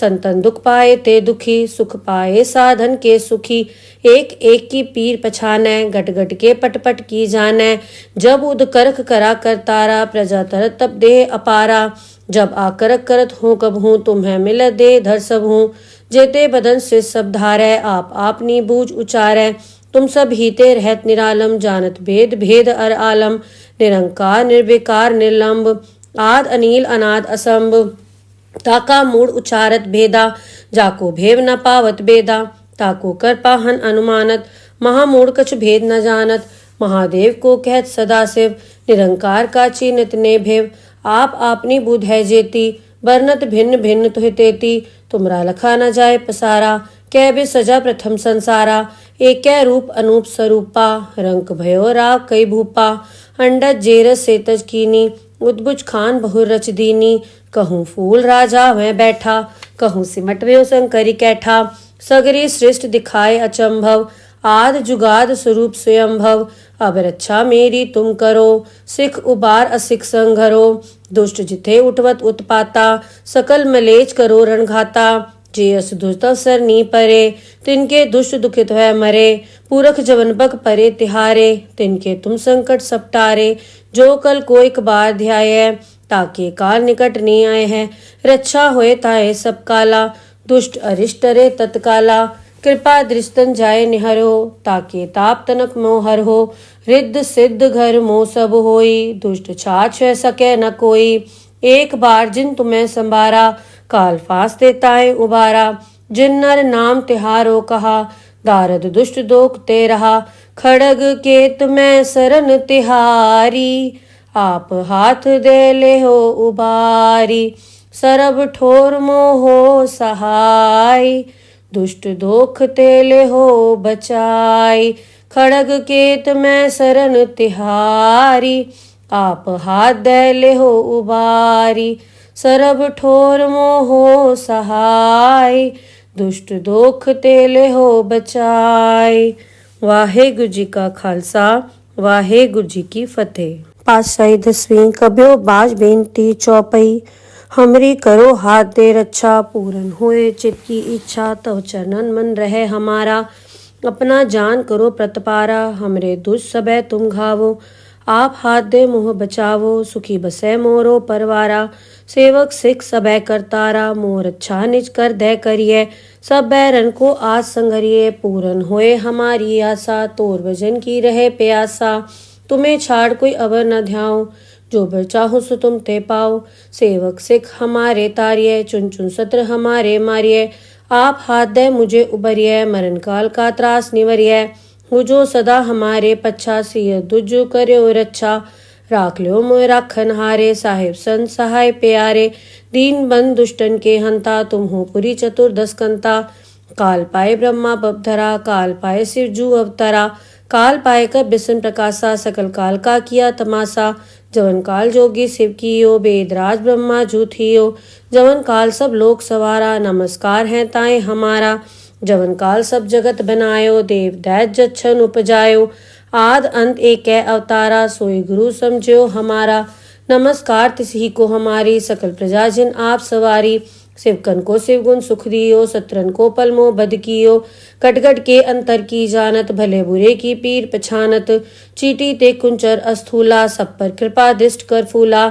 संतन दुख पाए ते दुखी, सुख पाए साधन के सुखी। एक एक की पीर पछानै, गट गट के पट पट की जानै। जब उद करख करा कर तारा, प्रजा तरत तब देह अपारा। जब आकरक करत हूँ कब हूँ, तुम्हें मिल दे धर सब हूँ। जेते बदन से सब धारै, आप आपनी बूझ उचारै। तुम सब हीते रहत निरालम, जानत भेद भेद अर आलम। निरंकार निर्विकार निर्लंब, आद अनील अनाद असंभ। ताका मूड उचारत भेदा, जाको भेव न पावत बेदा। ताको कर पाहन अनुमानत, महामूढ़ कछ भेद न जानत। महादेव को कहत सदा शिव, निरंकार का चीनत ने भेव। आप आपनी बुध है जेती, बरनत भिन्न भिन्न तुहि तेती। तुमरा लखा न जाए पसारा, कै बे सजा प्रथम संसारा। एक रूप अनूप स्वरूपा, रंक भयो राव कई भूपा। अंडज जेरस सेतज कीनी, उद्भुज खान बहुर रच दीनी। कहूँ फूल राजा वह बैठा, कहूँ सिमट व्यो शंकरी कैठा। सगरी सृष्ट दिखाए अचंभव, आद जुगाद स्वरूप स्वयंभव। अब रक्षा मेरी तुम करो, सिख उबार असिख संघरो। दुष्ट जिथे उठवत उत्पाता, सकल मलेच करो रणघाता। जे अस दुष्ट अवसर नी परे, तिनके दुष्ट दुखित है मरे। पूरख जवन बक परे तिहारे, तिनके तुम संकट सपटारे। जो कल को एक बार ध्याय, ताके काल निकट नहीं आए हैं। रक्षा होए ताए सब काला, दुष्ट अरिष्ट रे तत्काला। कृपा दृष्टन जाय निहरो, ताके ताप तनक मोहर हो। रिद्ध सिद्ध घर मोह सब होई, दुष्ट छाछ सके न कोई। एक बार जिन तुम्हें संभारा, काल फांस देताए उबारा। जिन नर नाम तिहारो कहा, दारद दुष्ट दोख ते रहा। खड़ग केत मैं सरन तिहारी, आप हाथ दे ले हो उबारी। सरब ठोर मोहो सहाय, दुष्ट दोख ते ले हो बचाई। खड़ग केत मैं सरन तिहारी, आप हाथ दे ले हो उबारी। सरब ठोर मोहो सहाय, दुष्ट दोख ते ले हो बचाई। वाहेगुरु जी का खालसा, वाहेगुरु जी की फतेह। पातशाही दसवीं कबियो बाज बेनती चौपई। हमरी करो हाथ दे रक्षा, पूरन होए चित की इच्छा। तव चरणन मन रहे हमारा, अपना जान करो प्रतपारा। हमरे दुष्ट सबे तुम घावो, आप हाथ दे मुँह बचावो सुखी बसै मोरो परवारा। सेवक सिख सबै करतारा मोर अच्छा निज कर दे करिए। सब बैरन को आज संगरिए पूरन होए हमारी आशा। तोर भजन की रहे प्यासा तुम्हें छाड़ कोई अवर न ध्याओ। जो बर चाहो सो तुम ते पाओ। सेवक सिख हमारे तारिये चुन चुन सत्र हमारे मारिये। आप हाथ दे मुझे उबरिए मरण काल का त्रास निवरिए। हो जो सदा हमारे पच्छा सिय दुजो करो रच्छा। राख लो मोय राखन हारे साहिब संत सहाय प्यारे। दीन बंद दुष्टन के हंता तुम हो पुरी चतुर्दश कंता। काल पाए ब्रह्मा बपधरा काल पाए शिव जू अवतरा। काल पाए कर बिसन प्रकाशा सकल काल का किया तमाशा। जवन काल जोगी शिव कियो बेदराज ब्रह्मा जू थियो। जवन काल सब लोक सवारा नमस्कार है ताए हमारा। जवन काल सब जगत बनायो देव दैत जच्छन उपजायो। आद अंत एक अवतारा सोई गुरु समझो हमारा। नमस्कार तिसही को हमारी सकल प्रजा जिन आप सवारी। शिवकन को शिवगुण सुख दियो सत्रन को पलमो बद कियो। कटगट के अंतर की जानत भले बुरे की पीर पछानत। चीटी ते कुंचर अस्थूला सब पर कृपा दृष्ट कर फूला।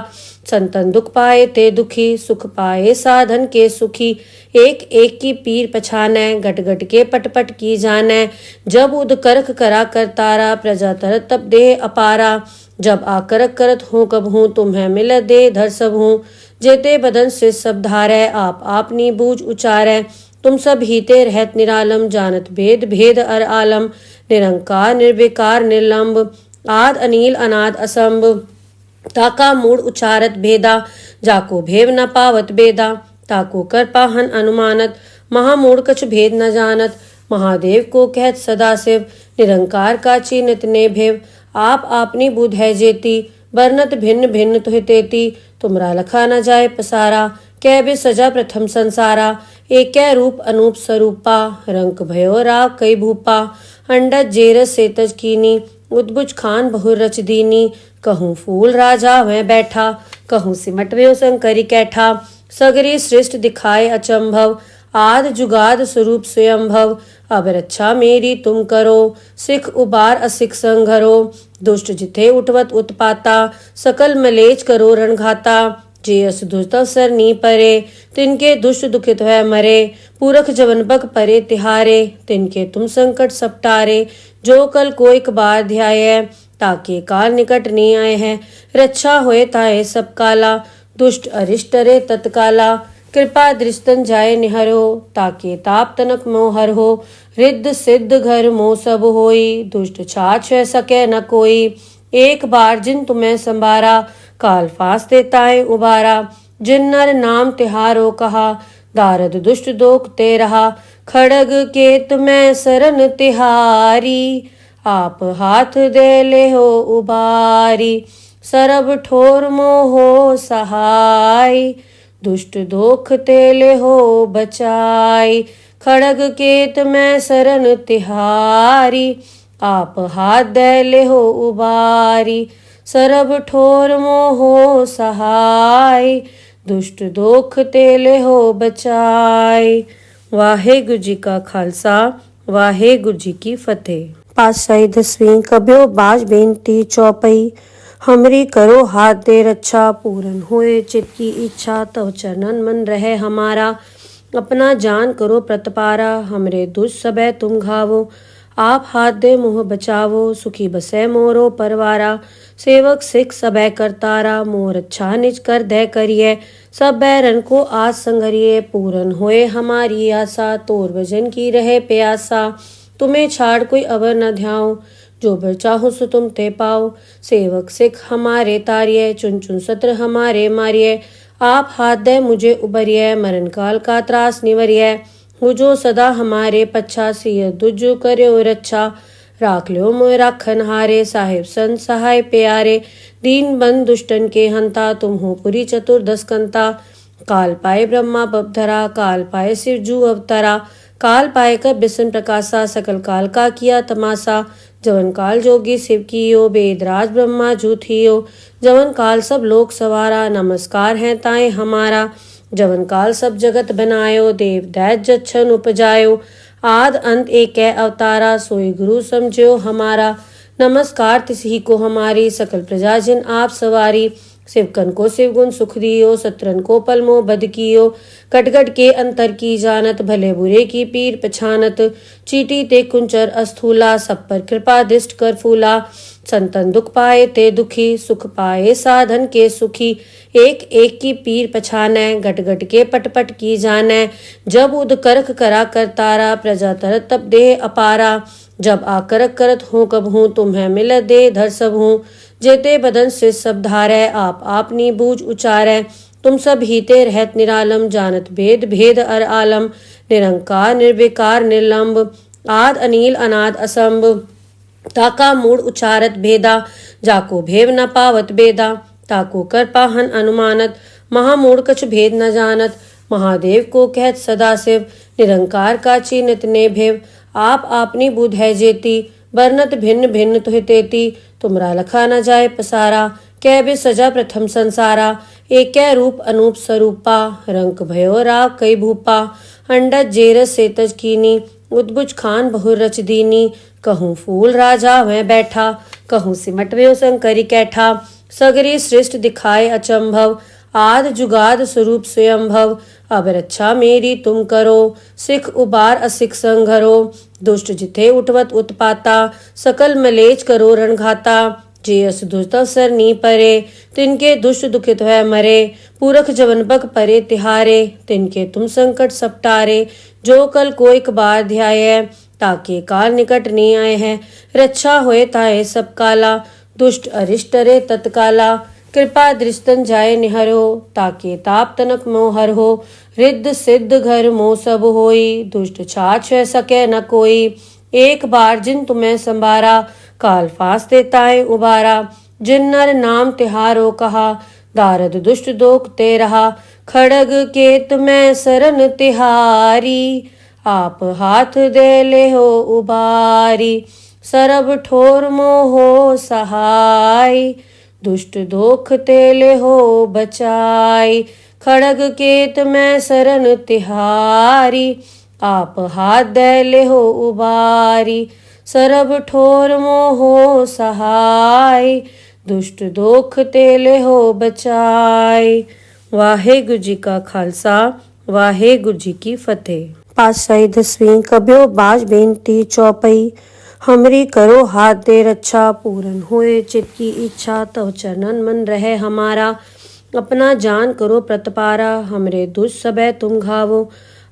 संतन दुख पाए ते दुखी सुख पाए साधन के सुखी। एक एक की पीर पछानै गट गट के पट पट की जानै। जब उद करख करा कर तारा प्रजा तरत तब देह अपारा। जब आकरक करत हूँ कब हूँ तुम्हें मिल दे धर सब हूँ। जेते बदन से सब धारै आप आपनी बूझ उचारै। तुम सब हीते रहत निरालम जानत भेद भेद अर आलम। निरंकार निर्विकार निर्लंब आद अनील अनाद असंभ। ताका मूड उचारत भेदा जाको भेव न पावत बेदा। ताको कर पाहन अनुमानत महामूढ़ कछ भेद न जानत। महादेव को कहत सदा शिव निरंकार का चीनत ने भेव। आप आपनी बुध है जेती बरनत भिन्न भिन्न तुहि तेती। तुमरा लखा न जाए पसारा कै बे सजा प्रथम संसारा। एक रूप अनूप स्वरूपा रंक भयो राव कई भूपा। अंडज जेरस सेतज कीनी उद्भुज खान बहुर रच दीनी। कहूँ फूल राजा वह बैठा कहूँ सिमट व्यो शंकरी कैठा। सगरी सृष्ट दिखाए अचंभव आद जुगाद स्वरूप स्वयंभव। अब रक्षा मेरी तुम करो सिख उबार असिख संघरो। दुष्ट जिथे उठवत उत्पाता सकल मलेच करो रणघाता। जे अस दुष्ट अवसर नी परे तिनके दुष्ट दुखित है मरे। पूरख जवन बग परे तिहारे तिनके तुम संकट सपटारे। जो कल को एक बार ध्याय ताके काल निकट नहीं आए हैं। रक्षा होए ताए सब काला दुष्ट अरिष्ट रे तत्काला। कृपा दृष्टन जाय निहरो ताके ताप तनक मोहर हो। रिद्ध सिद्ध घर मोह सब होई दुष्ट छाछ सके न कोई। एक बार जिन तुम्हें संभारा काल फास देताए उबारा। जिन नर नाम तिहारो कहा दारद दुष्ट दोख ते रहा। खड़ग केत में सरन तिहारी आप हाथ दे ले हो उबारी। सरब ठोर मोहो सहाय दुष्ट दोख तेले हो बचाई। खड़ग केत में सरन तिहारी आप हाथ दे ले हो उबारी। सरब ठोर मोहो सहाय दुष्ट दोख तेले हो बचाई। वाहेगुरु जी का खालसा वाहेगुरु जी की फतेह। पातशाही दसवीं कब्यो बाज बेनती चौपई। हमरी करो हाथ दे रक्षा पूरन होए चित की इच्छा। तव चरणन मन रहे हमारा अपना जान करो प्रतपारा। हमरे दुष्ट सबे तुम घावो आप हाथ दे मुँह बचावो। सुखी बसै मोरो परवारा। सेवक सिख सबे करतारा मोर अच्छा निज कर दे करिए। सब बैरन को आज संगरिए पूरन होए हमारी आशा। तोर भजन की रहे प्यासा तुम्हें छाड़ कोई अवर न ध्याओ। जो बर चाहो सो तुम ते पाओ। सेवक सिख हमारे तारिये चुन चुन सत्र हमारे मारिये। आप हाथ दे मुझे उबरिए मरण काल का त्रास निवरिए। हो जो सदा हमारे पच्छा सिय दुजो करो रच्छा। राख लो मोय राखन हारे साहिब संत सहाय प्यारे। दीन बंद दुष्टन के हंता तुम हो पुरी चतुर्दश कंता। काल पाए ब्रह्मा बपधरा काल पाए शिव जू अवतरा। काल पाए कर बिसन प्रकाशा सकल काल का किया तमाशा। जवन काल जोगी शिव कियो बेदराज ब्रह्मा जू थियो। जवन काल सब लोक सवारा नमस्कार है ताए हमारा। जवन काल सब जगत बनायो देव दैत जच्छन उपजायो। आद अंत एक अवतारा सोई गुरु समझो हमारा। नमस्कार तिसही को हमारी सकल प्रजाजन आप सवारी। शिवकन को शिवगुण सुख दियो, सत्रन को पलमो बद कियो। कटगट के अंतर की जानत, भले बुरे की पीर पछानत। चीटी ते कुंचर अस्थूला, सब पर कृपा दृष्ट कर फूला। संतन दुख पाए ते दुखी, सुख पाए साधन के सुखी। एक एक की पीर पछानै, गट गट के पट पट की जानै। जब उद करख करा कर तारा, प्रजा तरत तब देह अपारा। जब आकरक करत हूँ कब हूँ, तुम्हें मिल दे धर सब हूँ। जेते बदन से सब धारै, आप आपनी बूझ उचारै। तुम सब हीते रहत निरालम, जानत भेद भेद अर आलम। निरंकार निर्विकार निर्लंब, आद अनील अनाद असंभ। ताका मूड उचारत भेदा, जाको भेव न पावत बेदा। ताको कर पाहन अनुमानत, महामूढ़ कछ भेद न जानत। महादेव को कहत सदा शिव, निरंकार का चीनत ने भेव। आप आपनी बुध है जेती, बरनत भिन्न भिन्न तुहि तेती। तुमरा लखा न जाए पसारा, कै बे सजा प्रथम संसारा। एक कै रूप अनूप स्वरूपा, रंक भयो राव कई भूपा। अंडज जेरस सेतज कीनी, उद्भुज खान बहुर रच दीनी। कहूँ फूल राजा वह बैठा, कहूँ सिमट व्यो शंकरी कैठा। सगरी सृष्ट दिखाए अचंभव, आद जुगाद स्वरूप स्वयंभव। अब रक्षा मेरी तुम करो, सिख उबार असिख संघरो। दुष्ट जिथे उठवत उत्पाता, सकल मलेच करो रणघाता। जे अस दुष्ट अवसर नी परे, तिनके दुष्ट दुखित है मरे। पूरख जवन बग परे तिहारे, तिनके तुम संकट सपटारे। जो कल को एक बार ध्याय, ताके काल निकट नहीं आए हैं। रक्षा होए ताए सब काला, दुष्ट अरिष्ट रे तत्काला। कृपा दृष्टन जाय निहरो, ताके ताप तनक मोहर हो। रिद्ध सिद्ध घर मोह सब होई, दुष्ट छाछ सके न कोई। एक बार जिन तुम्हें संभारा, काल फांस देताए उबारा। जिन नर नाम तिहारो कहा, दारद दुष्ट दोख ते रहा। खड़ग केत में सरन तिहारी, आप हाथ दे ले हो उबारी। सरब ठोर मोहो सहाय, दुष्ट दोख तेले हो बचाई। खड़ग केत में सरन तिहारी, आप हाथ दे ले हो उबारी। सरब ठोर मोहो सहाय, दुष्ट दोख तेले हो बचाई। वाहेगुरु जी का खालसा, वाहेगुरु जी की फतेह। पातशाही दसवीं कब्यो बाज बेनती चौपई। हमरी करो हाथ दे रक्षा, पूरन होए चित की इच्छा। तव चरणन मन रहे हमारा, अपना जान करो प्रतपारा। हमरे दुष्ट सबे तुम घावो,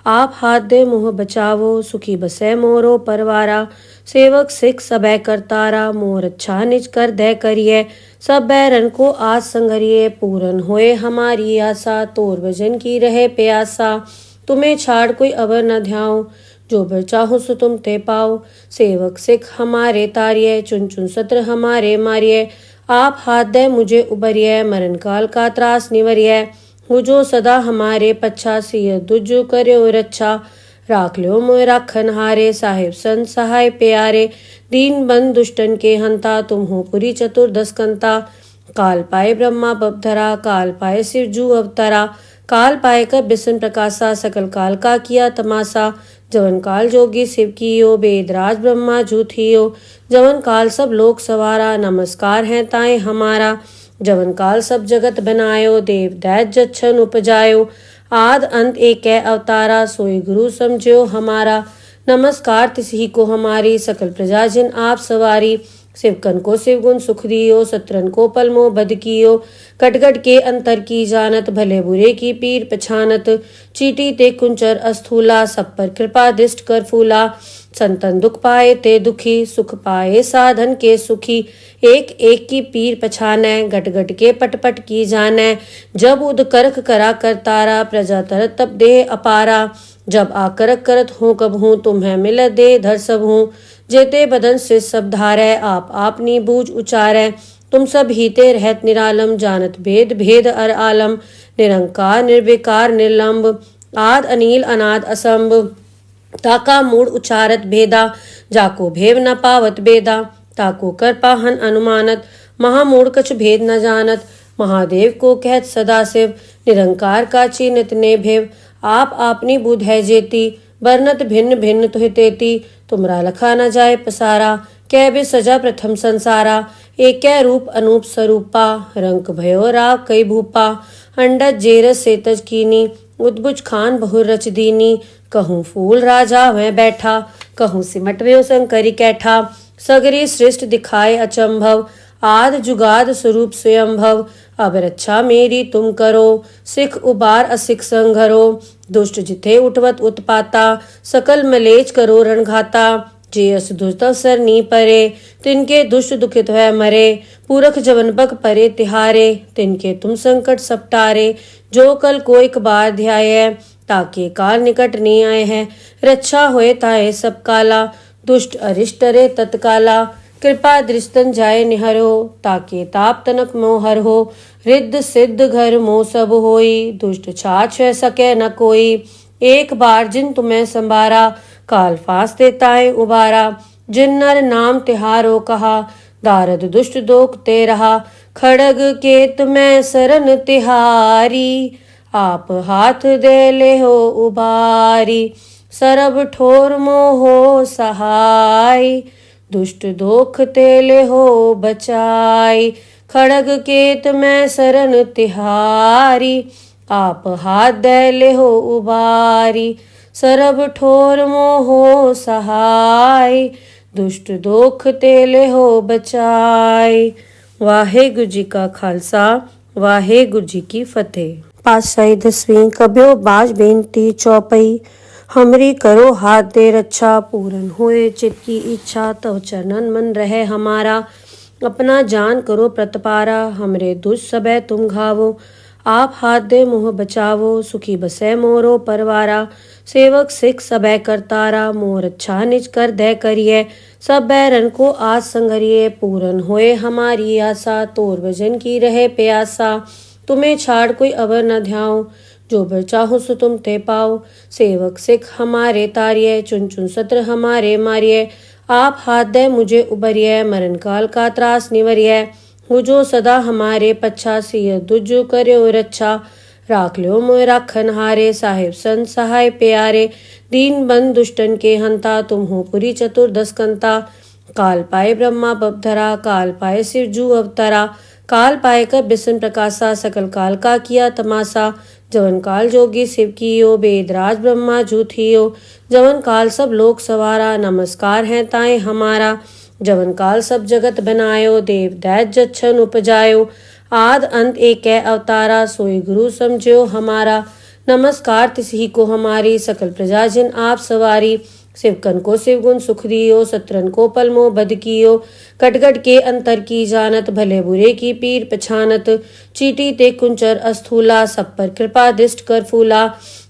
आप हाथ दे मुँह बचावो। सुखी बसे मोरो परवारा, सेवक सिख सबे करतारा। मोर अच्छा निज कर दे करिए, सब बैरन को आज संगरिए। पूरन होए हमारी आशा, तोर भजन की रहे प्यासा। तुम्हें छाड़ कोई अवर न ध्याओ, जो बर चाहो सो तुम ते पाओ। सेवक सिख हमारे तारिये, चुन चुन सत्र हमारे मारिये। आप हाथ दे मुझे उबरिये, मरण काल का त्रास निवरिये। हो जो सदा हमारे पच्छा, सिय दुजो कर्यो रक्षा। राख लो मोय राखन हारे, साहिब संत सहाय प्यारे। दीन बंद दुष्टन के हंता, तुम हो पुरी चतुर्दश कंता। काल पाए ब्रह्मा बपधरा, काल पाए शिव जू अवतरा। काल पाए कर बिसन प्रकाशा, सकल काल का किया तमाशा। जवन काल जोगी शिव कियो, वेदराज ब्रह्मा जूथियो। जवन काल सब लोक सवारा, नमस्कार है ताए हमारा। जवन काल सब जगत बनायो, देव दैत जच्छन उपजायो। आद अंत एक अवतारा, सोई गुरु समझो हमारा। नमस्कार तिसही को हमारी, सकल प्रजाजन आप सवारी। शिवकन को शिवगुण सुख दियो, सत्रन को पलमो बद कियो। कटगट के अंतर की जानत, भले बुरे की पीर पछानत। चीटी ते कुंचर अस्थूला, सब पर कृपा दृष्ट कर फूला। संतन दुख पाए ते दुखी, सुख पाए साधन के सुखी। एक एक की पीर पछानै, गट गट के पट पट की जानै। जब उद करख करा कर तारा, प्रजा तरत तब देह अपारा। जब आकरक करत हूँ कब हूँ, तुम्हें मिल दे धर सब हूँ। जेते बदन से सब धारै, आप आपनी बूझ उचारै। तुम सब हीते रहत निरालम, जानत भेद भेद अर आलम। निरंकार निर्विकार निर्लंब, आद अनील अनाद असंभ। ताका मूड उचारत भेदा, जाको भेव न पावत बेदा। ताको कर पाहन अनुमानत, महामूढ़ कछ भेद न जानत। महादेव को कहत सदा शिव, निरंकार का चीनत ने भेव। आप आपनी बुध है जेती, बरनत भिन्न भिन्न तुहि तेती। तुमरा लखा न जाए पसारा, कै बे सजा प्रथम संसारा। एकै रूप अनूप स्वरूपा, रंक भयो राव कई भूपा। अंडज जेरस सेतज कीनी, उद्भुज खान बहुर रच दीनी। कहूँ फूल राजा वह बैठा, कहूँ सिमट व्यो शंकरी कैठा। सगरी सृष्ट दिखाए अचंभव, आद जुगाद स्वरूप स्वयंभव। अब रक्षा मेरी तुम करो, सिख उबार असिख संघरो। दुष्ट जिथे उठवत उत्पाता, सकल मलेच करो रणघाता। जे अस दुष्ट अवसर नी परे, तिनके दुष्ट दुखित है मरे। पूरख जवन बक परे तिहारे, तिनके तुम संकट सपटारे। जो कल कोई कबार ध्याय, ताके काल निकट नी आए हैं। रक्षा होए ताए सब काला, दुष्ट अरिष्ट रे तत्काला। कृपा दृष्टन जाय निहरो, ताके ताप तनक मोहर हो। रिद्ध सिद्ध घर मोह सब होई, दुष्ट छाछ सके न कोई। एक बार जिन तुम्हें संभारा, काल फास देताए उबारा। जिन नर नाम तिहारो कहा, दारद दुष्ट दोख ते रहा। खड़ग केत में सरन तिहारी, आप हाथ दे ले हो उबारी। सरब ठोर मोहो सहाय, दुष्ट दोख तेले हो बचाई। खड़ग केत में सरन तिहारी, आप हाथ दे ले हो उबारी। सरब ठोर मोहो सहाय, दुष्ट दोख तेले हो बचाई। वाहेगुरु जी का खालसा, वाहेगुरु जी की फतेह। पातशाही दसवीं कब्यो बाज बेनती चौपई। हमरी करो हाथ दे रक्षा, पूरन होए चित की इच्छा। तव चरणन मन रहे हमारा, अपना जान करो प्रतपारा। हमरे दुष्ट सबे तुम घावो, आप हाथ दे मुँह बचावो। सुखी बसे मोरो परवारा, सेवक सिख सबे करतारा। मोर अच्छा निज कर दे करिए, सब बैरन को आज संगरिए। पूरन होए हमारी आशा, तोर भजन की रहे प्यासा। तुम्हें छाड़ कोई अवर न ध्याओ, जो बर चाहो सो तुम ते पाओ। सेवक सिख हमारे तारिये, चुन चुन सत्र हमारे मारिये। आप हाथ दे मुझे उबरिये, मरण काल का त्रास निवरिये। हो जो सदा हमारे पच्छा, सिय दुजु कर्यो रक्षा। राख ल्यो मोय राखन हारे, साहिब संत सहाय प्यारे। दीन बंद दुष्टन के हंता, तुम हो पुरी चतुर्दश कंता। काल पाए ब्रह्मा बपधरा, काल पाए शिव जू अवतरा। काल पाए कर बिसन प्रकाशा, सकल काल का किया तमाशा। जवन काल जोगी शिव कियो, बेदराज ब्रह्मा जूथियो। जवन काल सब लोक सवारा, नमस्कार है ताए हमारा। जवन काल सब जगत बनायो, देव दैत जच्छन उपजायो। आद अंत एक अवतारा, सोई गुरु समझो हमारा। नमस्कार तिसही को हमारी, सकल प्रजा जिन आप सवारी। शिवकन को शिवगुण सुख दियो, सत्रन को पलमो बद कियो। कटगट के अंतर की जानत, भले बुरे की पीर पछानत। चीटी ते कुंचर अस्थूला, सब पर कृपा दृष्ट कर फूला।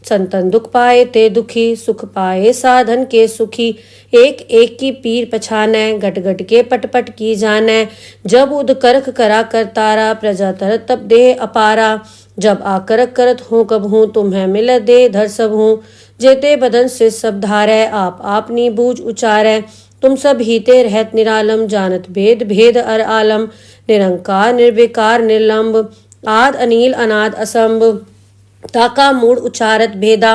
संतन दुख पाए ते दुखी, सुख पाए साधन के सुखी। एक एक की पीर पछानै, गट गट के पट पट की जानै। जब उद करख करा करतारा, प्रजा तरत तब देह अपारा। जब आकरक करत हूँ कब हूँ, तुम्हें मिल दे धर सब हूँ। जेते बदन से सब धारै, आप आपनी बूझ उचारै। तुम सब हीते रहत निरालम, जानत भेद भेद अर आलम। निरंकार निर्विकार निर्लंब, आद अनील अनाद असंभ। ताका मूड उचारत भेदा,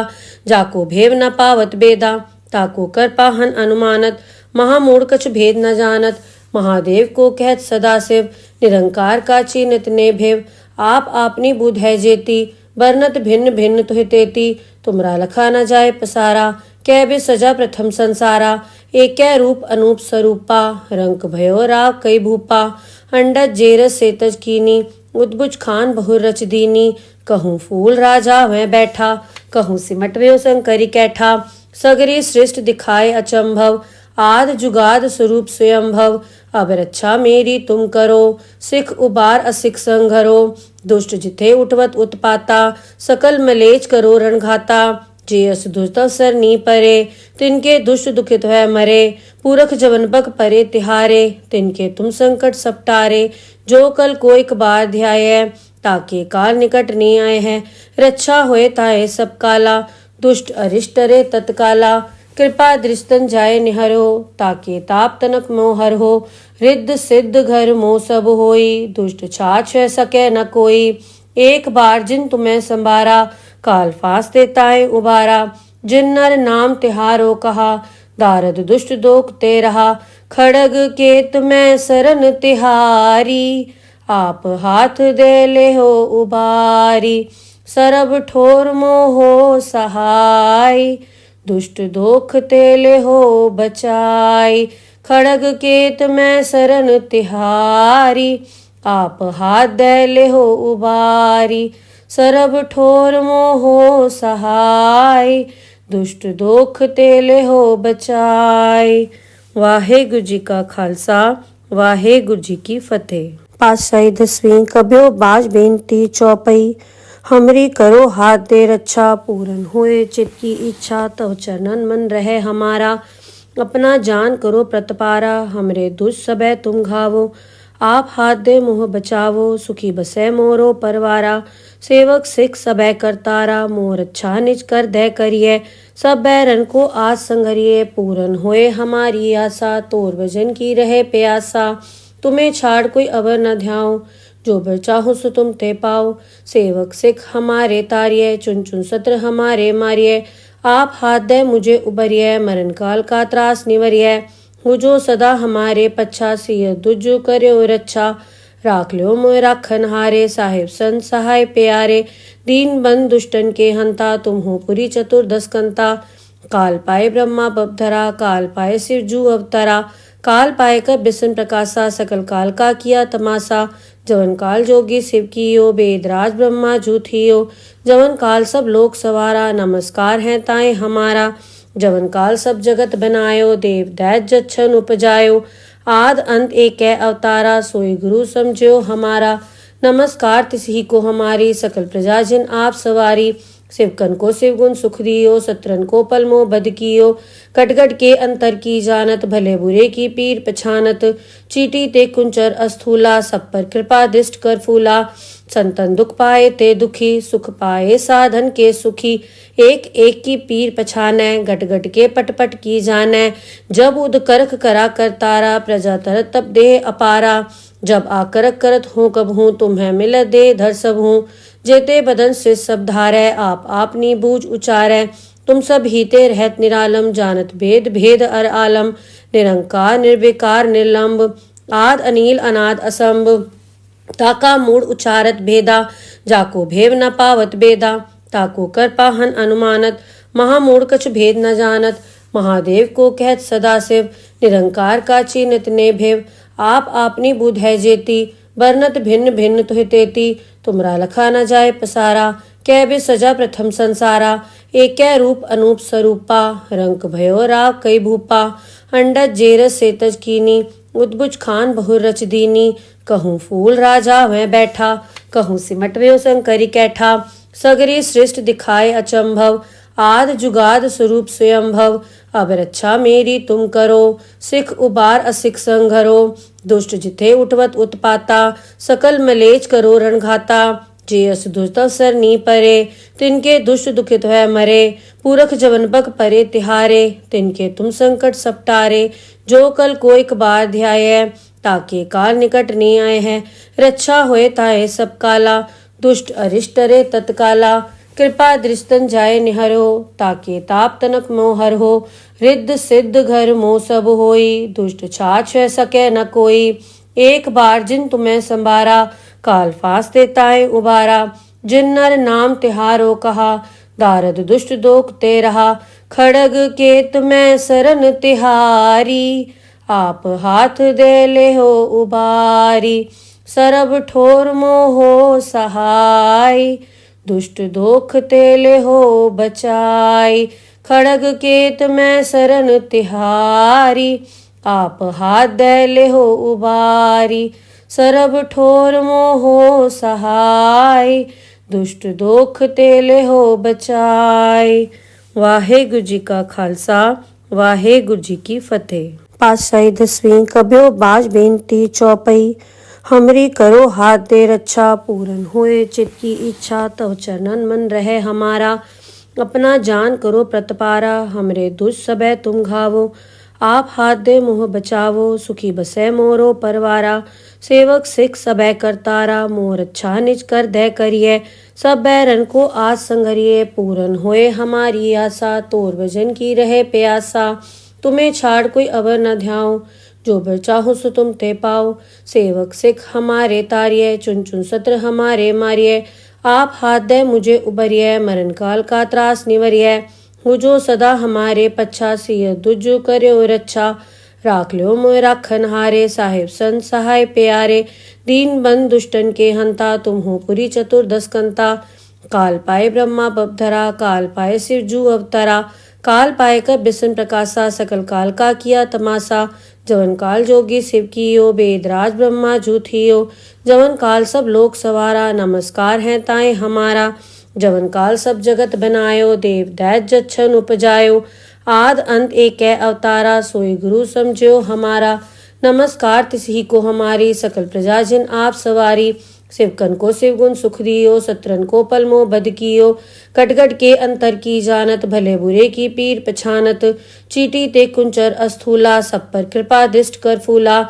जाको भेव न पावत बेदा। ताको कर पाहन अनुमानत, महामूढ़ कछ भेद न जानत। महादेव को कहत सदाशिव, निरंकार का चीनत ने भेव। आप आपनी बुध है जेती, बरनत भिन्न भिन्न तुहि तेती। तुमरा लखा न जाए पसारा, कै बे सजा प्रथम संसारा। एकै रूप अनूप स्वरूपा, रंक भयो राव कई भूपा। अंडज जेरस सेतज कीनी, उद्भुज खान बहुर रच दीनी। कहूँ फूल राजा वह बैठा, कहूँ सिमट व्यो शंकरी कैठा। सगरी सृष्ट दिखाए अचंभव, आद जुगाद स्वरूप स्वयंभव। अब रक्षा मेरी तुम करो, सिख उबार असिख संघरो। दुष्ट जिथे उठवत उत्पाता, सकल मलेच करो रणघाता। जे अस दुष्ट अवसर नी परे, तिनके दुष्ट दुखित है मरे। पूरख जवन बक परे तिहारे, तिनके तुम संकट सपटारे। जो कल कोई कबार ध्याय, ताके काल निकट नी आए हैं। रक्षा होए ताए सब काला, दुष्ट अरिष्ट रे तत्काला। कृपा दृष्टन जाय निहरो, ताके ताप तनक मोहर हो। रिद्ध सिद्ध घर मोह सब होई, दुष्ट छाछ सके न कोई। एक बार जिन तुम्हें संभारा, काल फास देताए उबारा। जिन नर नाम तिहारो कहा, दारद दुष्ट दोख ते रहा। खड़ग केत मैं सरन तिहारी, आप हाथ दे ले हो उबारी। सरब ठोर मोहो सहाय, दुष्ट दोख तेले हो बचाई। खड़ग केत मैं सरन तिहारी, आप हाथ दे ले हो उबारी। सरब ठोर मोहो सहाय, दुष्ट दोख तेले हो बचाई। वाहेगुरु जी का खालसा, वाहेगुरु जी की फतेह। पातशाही दसवीं कबियो बाज बेनती चौपई, हमरी करो हाथ दे रक्षा, पूरन होए चित की इच्छा, तव चरणन मन रहे हमारा। अपना जान करो प्रतपारा, हमरे दुष्ट सबे तुम घावो। आप हाथ दे मोह बचावो, सुखी बसे मोरो परवारा। सेवक सिख सबे करतारा, मोर अच्छा निज कर दे करिए। सब बैरन को आज संगरिए, पूरन होए हमारी आशा, तोर भजन की रहे प्यासा। तुम्हें छाड़ कोई अवर न ध्याओ, जो बर चाहो सो तुम ते पाओ। सेवक सिख हमारे तारिये, चुन चुन सत्र हमारे मारिये। आप हाथ दे मुझे उबरिये, मरण काल का त्रास निवरिये। हो जो सदा हमारे पच्छा, सिय दुजु करो रक्षा। राख लो मोय राखन हारे, साहिब संत सहाय प्यारे। दीन बंद दुष्टन के हंता, तुम हो पुरी चतुर्दश कंता। काल पाए ब्रह्मा बपधरा, काल पाए शिव जू अवतरा। काल पाए कर बिसन प्रकाशा, सकल काल का किया तमाशा। जवन काल जोगी शिव कियो, बेदराज ब्रह्मा जू थियो। जवन काल सब लोक सवारा, नमस्कार है ताए हमारा। जवन काल सब जगत बनायो, देव दैत जच्छन उपजायो। आद अंत एक अवतारा, सोई गुरु समझो हमारा। नमस्कार तिसही को हमारी, सकल प्रजा जिन आप सवारी। शिवकन को शिवगुण सुख दियो, सत्रन को पलमो बद कियो। कटगट के अंतर की जानत, भले बुरे की पीर पछानत। चीटी ते कुंचर अस्थूला, सब पर कृपा दृष्ट कर फूला। संतन दुख पाए ते दुखी, सुख पाए साधन के सुखी। एक एक की पीर पछानै, गट गट के पट पट की जानै। जब उद करख करा कर तारा, प्रजा तरत तब देह अपारा। जब आकरक करत हूँ कब हूँ, तुम्हें मिल दे धर सब हूँ। जेते बदन से सब धारै, आप आपनी बूझ उचारै। तुम सब हीते रहत निरालम, जानत भेद भेद अर आलम। निरंकार निर्विकार निर्लंब, आद अनील अनाद असंभ। ताका मूड उचारत भेदा, जाको भेव न पावत बेदा। ताको कर पाहन अनुमानत, महामूढ़ कछ भेद न जानत। महादेव को कहत सदाशिव, निरंकार का चीनत ने भेव। आप आपनी बुध है जेती, बरनत भिन्न भिन्न तुहि तेती। तुमरा लखा न जाए पसारा, कै बे सजा प्रथम संसारा। एक रूप अनूप स्वरूपा, रंक भयो राव कई भूपा। अंडज जेरस सेतज कीनी, उद्भुज खान बहुर रच दीनी। कहूँ फूल राजा मैं बैठा, कहूँ सिमट व्यो शंकरी कैठा। सगरी सृष्ट दिखाए अचंभव, आद जुगाद स्वरूप स्वयंभव। अब रक्षा मेरी तुम करो, सिख उबार असिख संघरो। दुष्ट जिथे उठवत उत्पाता, सकल मलेच करो रणघाता। जे अस दुष्ट सर नी परे, तिनके दुष्ट दुखित है मरे। पूरख जवन बक परे तिहारे, तिनके तुम संकट सपटारे। जो कल को एक बार ध्याय, ताके काल निकट नहीं आए हैं। रक्षा होए ताए सब काला, दुष्ट अरिष्ट रे तत्काला। कृपा दृष्टन जाए निहरो, ताके ताप तनक मोहर हो। रिद्ध सिद्ध घर मोह सब होई, दुष्ट छाछ सके न कोई। एक बार जिन तुम्हें संभारा, काल फास देताए उबारा। जिन नर नाम तिहारो कहा, दारद दुष्ट दोख ते रहा। खड़ग केत मैं सरन तिहारी, आप हाथ दे ले हो उबारी। सरब ठोर मोहो सहाय, दुष्ट दोख तेले हो बचाई। खड़ग केत मैं सरन तिहारी, आप हाथ दे ले हो उबारी। सरब ठोर मोहो सहाय, दुष्ट दोख तेले हो बचाई। वाहेगुरु जी का खालसा, वाहेगुरु जी की फतेह। पातशाही दसवीं कबियो बाज बेनती चौपई, हमरी करो हाथ दे रक्षा, पूरन होए चित की इच्छा, तव चरणन मन रहे हमारा। अपना जान करो प्रतपारा, हमरे दुष्ट सबे तुम घावो। आप हाथ दे मोह बचावो, सुखी बसे मोरो परवारा। सेवक सिख सबे करतारा, मोर अच्छा निज कर दे करिए। सब बैरन को आज संगरिए, पूरन होए हमारी आशा, तोर भजन की रहे प्यासा। तुम्हें छाड़ कोई अवर न ध्याओ, जो बर चाहो सो तुम ते पाओ। सेवक सिख हमारे तारिये, चुन चुन सत्र हमारे मारिये। आप हाथ दे मुझे उबरिये, मरण काल का त्रास निवरिये। हो जो सदा हमारे पच्छा, सिय दुज कर्यो रच्छा। राख ल्यो मोय राखन हारे, साहिब संत सहाय प्यारे। दीन बंद दुष्टन के हंता, तुम हो पुरी चतुर्दश कंता। काल पाए ब्रह्मा बपधरा, काल पाए शिव जू अवतरा। काल पाए कर बिसन प्रकाशा, सकल काल का किया तमाशा। जवन काल जोगी शिव कियो, बेदराज ब्रह्मा जू थियो। जवन काल सब लोक सवारा, नमस्कार है ताए हमारा। जवन काल सब जगत बनायो, देव दैत जच्छन उपजायो। आद अंत एक अवतारा, सोई गुरु समझो हमारा। नमस्कार तिसही को हमारी, सकल प्रजा जिन आप सवारी। शिवकन को शिवगुण सुख दियो, सत्रन को पलमो बद कियो। कटगट के अंतर की जानत, भले बुरे की पीर पछानत। चीटी ते कुंचर अस्थूला, सब पर कृपा दृष्ट कर फूला।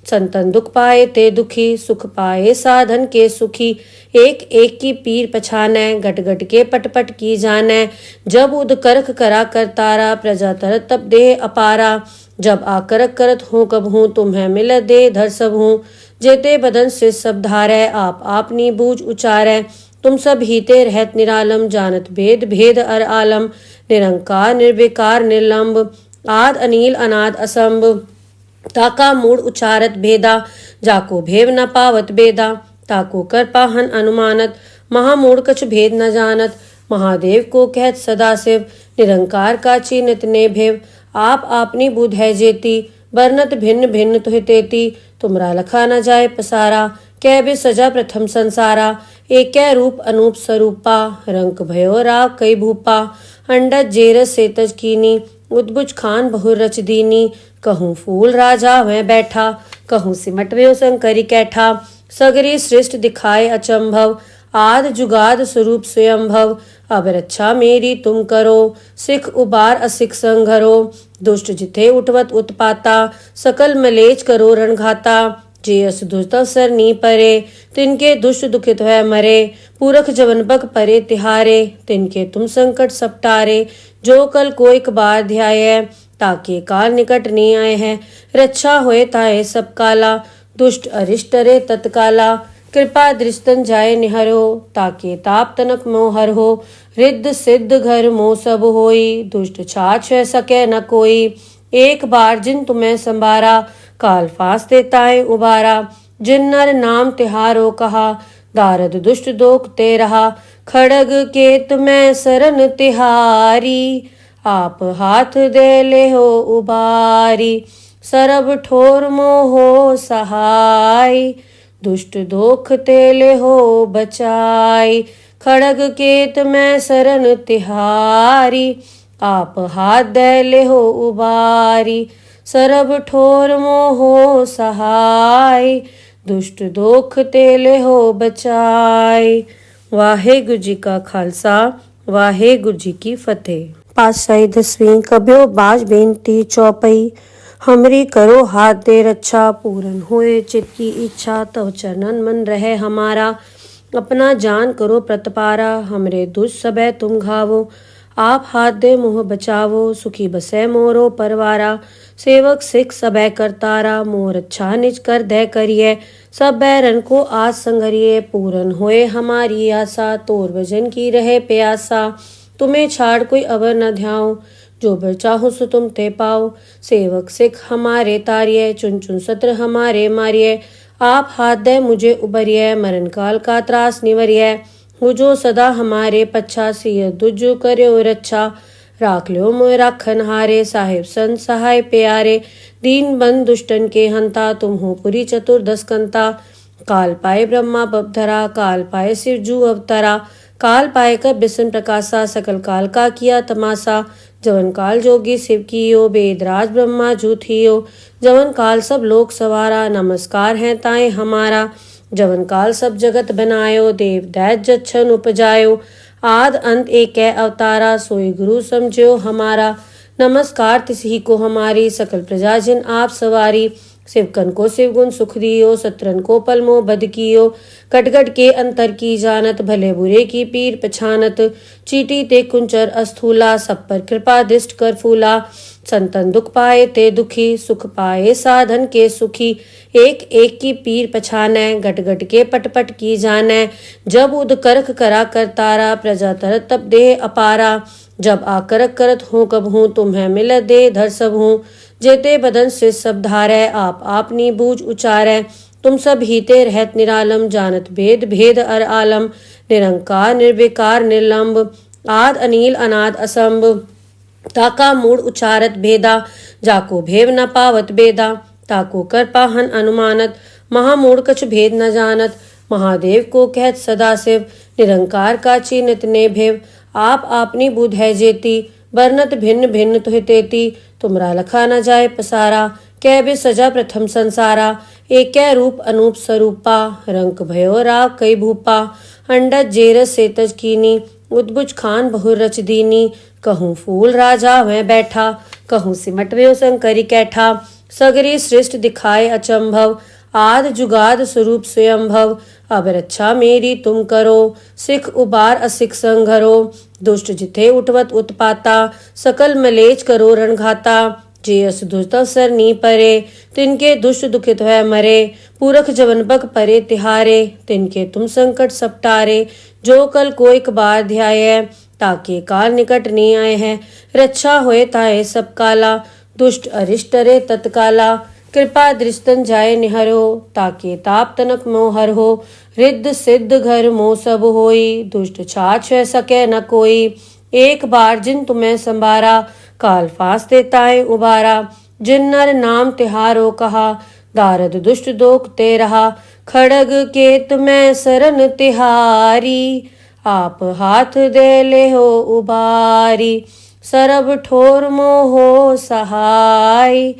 संतन दुख पाए ते दुखी, सुख पाए साधन के सुखी। एक एक की पीर पछानै, गट गट के पट पट की जानै। जब उद करख करा कर तारा, प्रजा तरत तब देह अपारा। जब आकरक करत हूँ कब हूँ, तुम्हें मिल दे धर सब हूँ। जेते बदन से सब धारै, आप आपनी बूझ उचारै। तुम सब हीते रहत निरालम, जानत भेद भेद अर आलम। निरंकार निर्विकार निर्लंब, आद अनील अनाद असंभ। ताका मूड उचारत भेदा, जाको भेव न पावत बेदा। ताको कर पाहन अनुमानत, महामूढ़ कछ भेद न जानत। महादेव को कहत सदाशिव, निरंकार का चीनत ने भेव। आप आपनी बुध है जेती, बरनत भिन्न भिन्न तुहि तेती। तुमरा लखा न जाए पसारा, कै बे सजा प्रथम संसारा। एक रूप अनूप स्वरूपा, रंक भयो राव कई भूपा। अंडज जेरस सेतज कीनी, उद्भुज खान बहुर रच दीनी। कहूँ फूल राजा वह बैठा, कहूँ सिमट व्यो शंकरी कैठा। सगरी सृष्ट दिखाए अचंभव, आद जुगाद स्वरूप स्वयंभव। अब रक्षा मेरी तुम करो, सिख उबार असिख संघरो। दुष्ट जिथे उठवत उत्पाता, सकल मलेच करो रणघाता। जे अस दुष्ट अवसर नी परे, तिनके दुष्ट दुखित है मरे। पूरख जवन बग परे तिहारे, तिनके तुम संकट सपटारे। जो कल को एक बार ध्याय, ताके काल निकट नहीं आए हैं। रक्षा होए ताए सब काला, दुष्ट अरिष्ट रे तत्काला। कृपा दृष्टन जाय निहरो, ताके ताप तनक मोहर हो। रिद्ध सिद्ध घर मोह सब होई, दुष्ट छाछ सके न कोई। एक बार जिन तुम्हें संभारा, काल फास देताए उबारा। जिन नर नाम तिहारो कहा, दारद दुष्ट दोख ते रहा। खड़ग केत में सरन तिहारी, आप हाथ दे ले हो उबारी। सरब ठोर मोहो सहाय, दुष्ट दोख तेले हो बचाई। खड़ग केत में सरन तिहारी, आप हाथ दे ले हो उबारी। सरब ठोर मोहो सहाय, दुष्ट दोख तेले हो बचाई। वाहेगुरु जी का खालसा, वाहेगुरु जी की फतेह। पातशाही दसवीं कब्यो बाज बेनती चौपई। हमरी करो हाथ दे रक्षा, पूरन होए चित की इच्छा। तव चरणन मन रहे हमारा, अपना जान करो प्रतपारा। हमरे दुष्ट सबे तुम घावो, आप हाथ दे मोह बचावो। सुखी बसे मोरो परवारा, सेवक सिख सबे करतारा। मोर अच्छा निज कर दे करिए, सब बैरन को आज संगरिए। पूरन होए हमारी आशा, तोर भजन की रहे प्यासा। तुम्हें छाड़ कोई अवर न ध्याओ, जो बर चाहो सो तुम ते पाओ। सेवक सिख हमारे तारिये, चुन चुन सत्र हमारे मारिये। आप हाथ दे मुझे उबरिये, मरण काल का त्रास निवरिये। हो जो सदा हमारे पच्छा, सिय दुज कर्यो रच्छा। राख ल्यो मोय राखन हारे, साहिब संत सहाय प्यारे। दीन बंद दुष्टन के हंता, तुम हो पुरी चतुर्दश कंता। काल पाए ब्रह्मा बपधरा, काल पाए शिव जू अवतरा। काल पाए कर बिसन प्रकाशा, सकल काल का किया तमाशा। जवन काल जोगी शिव कियो, बेदराज ब्रह्मा जू थियो। जवन काल सब लोक सवारा, नमस्कार है ताए हमारा। जवन काल सब जगत बनायो, देव दैत जच्छन उपजायो। आद अंत एक अवतारा, सोई गुरु समझो हमारा। नमस्कार तिसही को हमारी, सकल प्रजा जिन आप सवारी। शिवकन को शिवगुण सुख दियो, सत्रन को पलमो बद कियो। कटगट के अंतर की जानत, भले बुरे की पीर पछानत। चीटी ते कुंचर अस्थूला, सब पर कृपा दृष्ट कर फूला। संतन दुख पाए ते दुखी, सुख पाए साधन के सुखी। एक एक की पीर पछानै, गट गट के पट पट की जानै। जब उद करख करा कर तारा, प्रजा तरत तब देह अपारा। जब आकरक करत हूँ कब हूँ, तुम्हें मिल दे धर सब हूँ। जेते बदन से सब धारै, आप आपनी बूझ उचारै। तुम सब हीते रहत निरालम, जानत भेद भेद अर आलम। निरंकार निर्विकार निर्लंब, आद अनील अनाद असंभ। ताका मूड उचारत भेदा, जाको भेव न पावत बेदा। ताको कर पाहन अनुमानत, महामूढ़ कछ भेद न जानत। महादेव को कहत सदाशिव, निरंकार का चीनित ने भेव। आप आपनी बुध है जेती, बरनत भिन्न भिन्न तुहि तेती। तुमरा लखा न जाए पसारा, कै बे सजा प्रथम संसारा। एक रूप अनूप स्वरूपा, रंक भयो राव कई भूपा। अंडज जेरस सेतज कीनी, उद्भुज खान बहुर रच दीनी। कहूँ फूल राजा वह बैठा, कहूँ सिमट व्यो शंकरी कैठा। सगरी सृष्ट दिखाए अचंभव, आद जुगाद स्वरूप स्वयंभव। अब रक्षा मेरी तुम करो, सिख उबार असिख संघरो। दुष्ट जिथे उठवत उत्पाता, सकल मलेच करो रणघाता। जे अस दुष्ट अवसर नी परे, तिनके दुष्ट दुखित है मरे। पूरख जवन बग परे तिहारे, तिनके तुम संकट सपटारे। जो कल को एक बार ध्याय, ताके काल निकट नी आए हैं। रक्षा होए ताए सब काला, दुष्ट अरिष्ट रे तत्काला। कृपा दृष्टन जाए निहरो, ताके ताप तनक मोहर हो। रिद्ध सिद्ध घर मोह सब होई, दुष्ट छाछ सके न कोई। एक बार जिन तुम्हें संभारा, काल फास देताए उबारा। जिन नर नाम तिहारो कहा, दारद दुष्ट दोख ते रहा। खड़ग केत में सरन तिहारी, आप हाथ दे ले हो उबारी। सरब ठोर मोहो सहाय,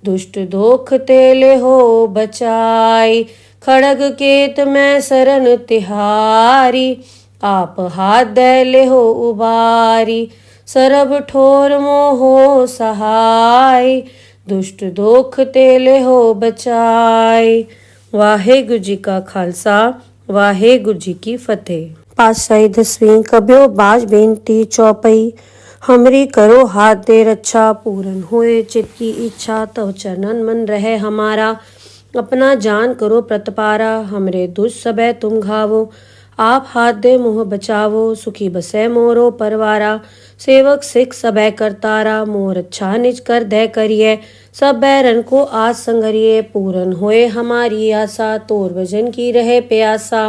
दुष्ट दोख तेले हो बचाई। खड़ग केत में सरन तिहारी, आप हाथ दे ले हो उबारी। सरब ठोर मोहो सहाय, दुष्ट दोख तेले हो बचाई। वाहेगुरु जी का खालसा, वाहेगुरु जी की फतेह। पातशाही दसवीं कब्यो बाज बेनती चौपई। हमरी करो हाथ दे रक्षा, पूरन होए चित की इच्छा। तव चरणन मन रहे हमारा, अपना जान करो प्रतपारा। हमरे दुष्ट सबे तुम घावो, आप हाथ दे मुँह बचावो। सुखी बसे मोरो परवारा, सेवक सिख सबे करतारा। मोर अच्छा निज कर दे करिए, सब बैरन को आज संगरिए। पूरन होए हमारी आशा, तोर भजन की रहे प्यासा।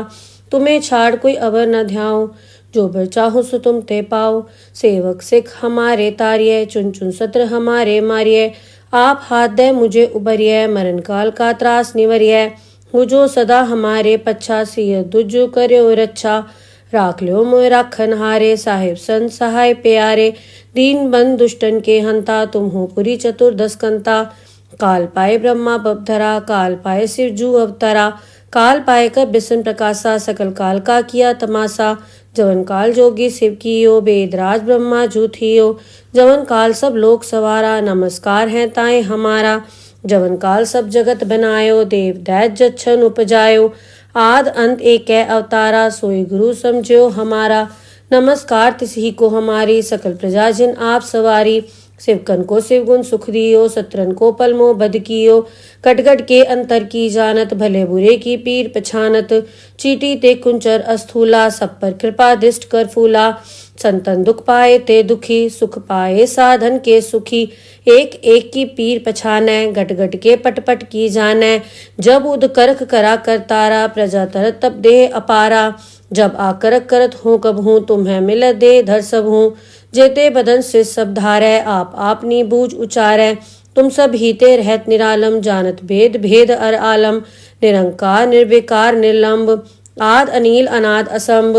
तुम्हें छाड़ कोई अवर न ध्याओ, जो बर चाहो सो तुम ते पाओ। सेवक सिख हमारे तारिये, चुन चुन सत्र हमारे मारिये। आप हाथ दे मुझे उबरिये, मरण काल का त्रास निवरिये। हो जो सदा हमारे पच्छा, सिय दुज करो रक्षा। राख लो मोय राखन हारे, साहिब संत सहाय प्यारे। दीन बंद दुष्टन के हंता, तुम हो पुरी चतुर्दश कंता। काल पाए ब्रह्मा बपधरा, काल पाए शिव जू अवतरा। काल पाए कर बिसन प्रकाशा, सकल काल का किया तमाशा। जवन काल जोगी शिव कियो, वेदराज ब्रह्मा जूथियो। जवन काल सब लोक सवारा, नमस्कार है ताए हमारा। जवन काल सब जगत बनायो, देव दैत जच्छन उपजायो। आद अंत एक अवतारा, सोई गुरु समझो हमारा। नमस्कार तिसही को हमारी, सकल प्रजा जिन आप सवारी। शिवकन को शिवगुण सुख दियो, सत्रन को पलमो बद कियो। कटगट के अंतर की जानत, भले बुरे की पीर पछानत। चीटी ते कुंचर अस्थूला, सब पर कृपा दृष्ट कर फूला। संतन दुख पाए ते दुखी, सुख पाए साधन के सुखी। एक एक की पीर पछानै, गट गट के पट पट की जानै। जब उद करख करा कर तारा, प्रजा तरत तब देह अपारा। जब आकरक करत हूँ कब हूँ, तुम्हें मिल दे धर सब हूँ। जेते बदन से सब धारै, आप आपनी बूझ उचारै। तुम सब हीते रहत निरालम, जानत भेद भेद अर आलम। निरंकार निर्विकार निर्लंब, आद अनील अनाद असंभ।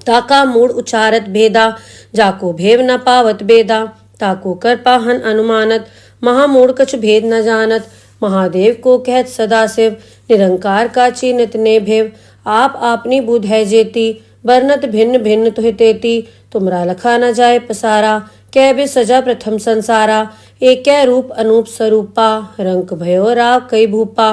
ताका मूड उचारत भेदा, जाको भेव न पावत बेदा। ताको कर पाहन अनुमानत, महामूढ़ कछ भेद न जानत। महादेव को कहत सदाशिव, निरंकार का चीनित ने भेव। आप आपनी बुध है जेती, बरनत भिन्न भिन्न तुहि तेती। तुमरा लखा न जाए पसारा, कै बे सजा प्रथम संसारा। एकै रूप अनूप स्वरूपा, रंक भयो राव कई भूपा।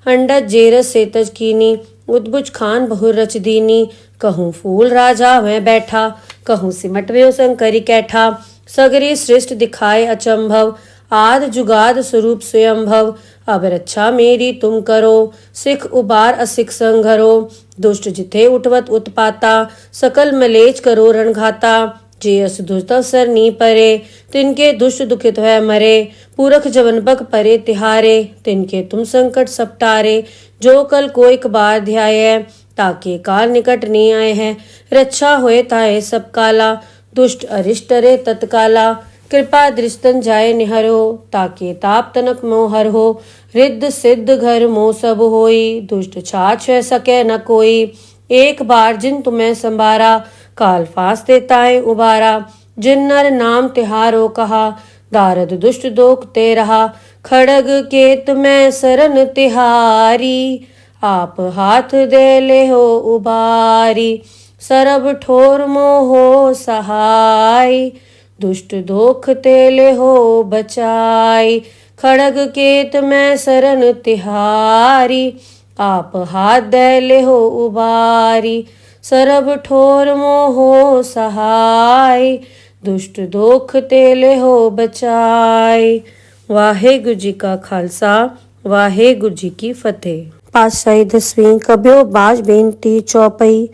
अंडज जेरस सेतज कीनी, उद्भुज खान बहुर रच दीनी। कहूँ फूल राजा वह बैठा, कहूँ सिमट व्यो शंकरी कैठा। सगरी सृष्ट दिखाए अचंभव, आद जुगाद स्वरूप स्वयंभव। अब रक्षा मेरी तुम करो, सिख उबार असिख संघरो। दुष्ट जिथे उठवत उत्पाता, सकल मलेच करो रणघाता। जे अस दुष्ट अवसर नी परे, तिनके दुष्ट दुखित है मरे। पूरख जवन बग परे तिहारे, तिनके तुम संकट सपटारे। जो कल कोई कबार ध्याय, ताके काल निकट नी आए हैं। रक्षा होए ताए सब काला, दुष्ट अरिष्ट रे तत्काला। कृपा दृष्टन जाय निहरो, ताके ताप तनक मोहर हो। रिद्ध सिद्ध घर मोह सब होई, दुष्ट छाछ सके न कोई। एक बार जिन तुम्हें संबारा, काल फास देताए उबारा। जिन नर नाम तिहारो कहा, दारद दुष्ट दोख ते रहा। खड़ग केत में सरन तिहारी, आप हाथ दे ले हो उबारी। सरब ठोर मोहो सहाय, दुष्ट दोख तेले हो बचाई। खड़ग केत में सरन तिहारी, आप हाथ दे ले हो उबारी। सरब ठोर मोहो सहाय, दुष्ट दोख तेले हो बचाई। वाहेगुरु जी का खालसा, वाहेगुरु जी की फतेह। पातशाही दसवीं कब्यो बाज बेनती चौपई।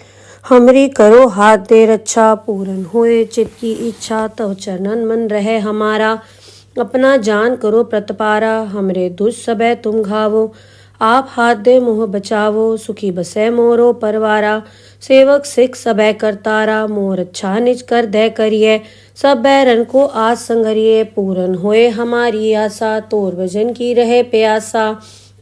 हमरी करो हाथ दे रक्षा, पूरन होए चित की इच्छा। तव चरणन मन रहे हमारा, अपना जान करो प्रतपारा। हमरे दुष्ट सबे तुम घावो, आप हाथ दे मोह बचावो। सुखी बसे मोरो परवारा, सेवक सिख सबे करतारा। मोर अच्छा निज कर दे करिए, सब बैरन को आज संगरिए। पूरन होए हमारी आशा, तोर भजन की रहे प्यासा।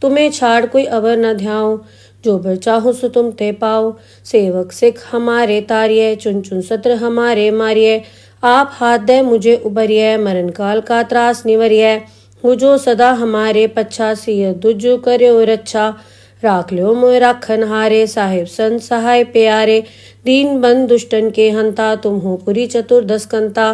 तुम्हें छाड़ कोई अवर न ध्याओ, जो बर चाहो सो तुम ते पाओ। सेवक सिख हमारे तारिये, चुन चुन सत्र हमारे मारिये। आप हाथ दे मुझे उबरिये, मरण काल का त्रास निवरिये। हो जो सदा हमारे पच्छा, सिय दुजु कर्यो रक्षा। राख लो मोय राखन हारे, साहिब संत सहाय प्यारे। दीन बंद दुष्टन के हंता, तुम हो पुरी चतुर्दश कंता।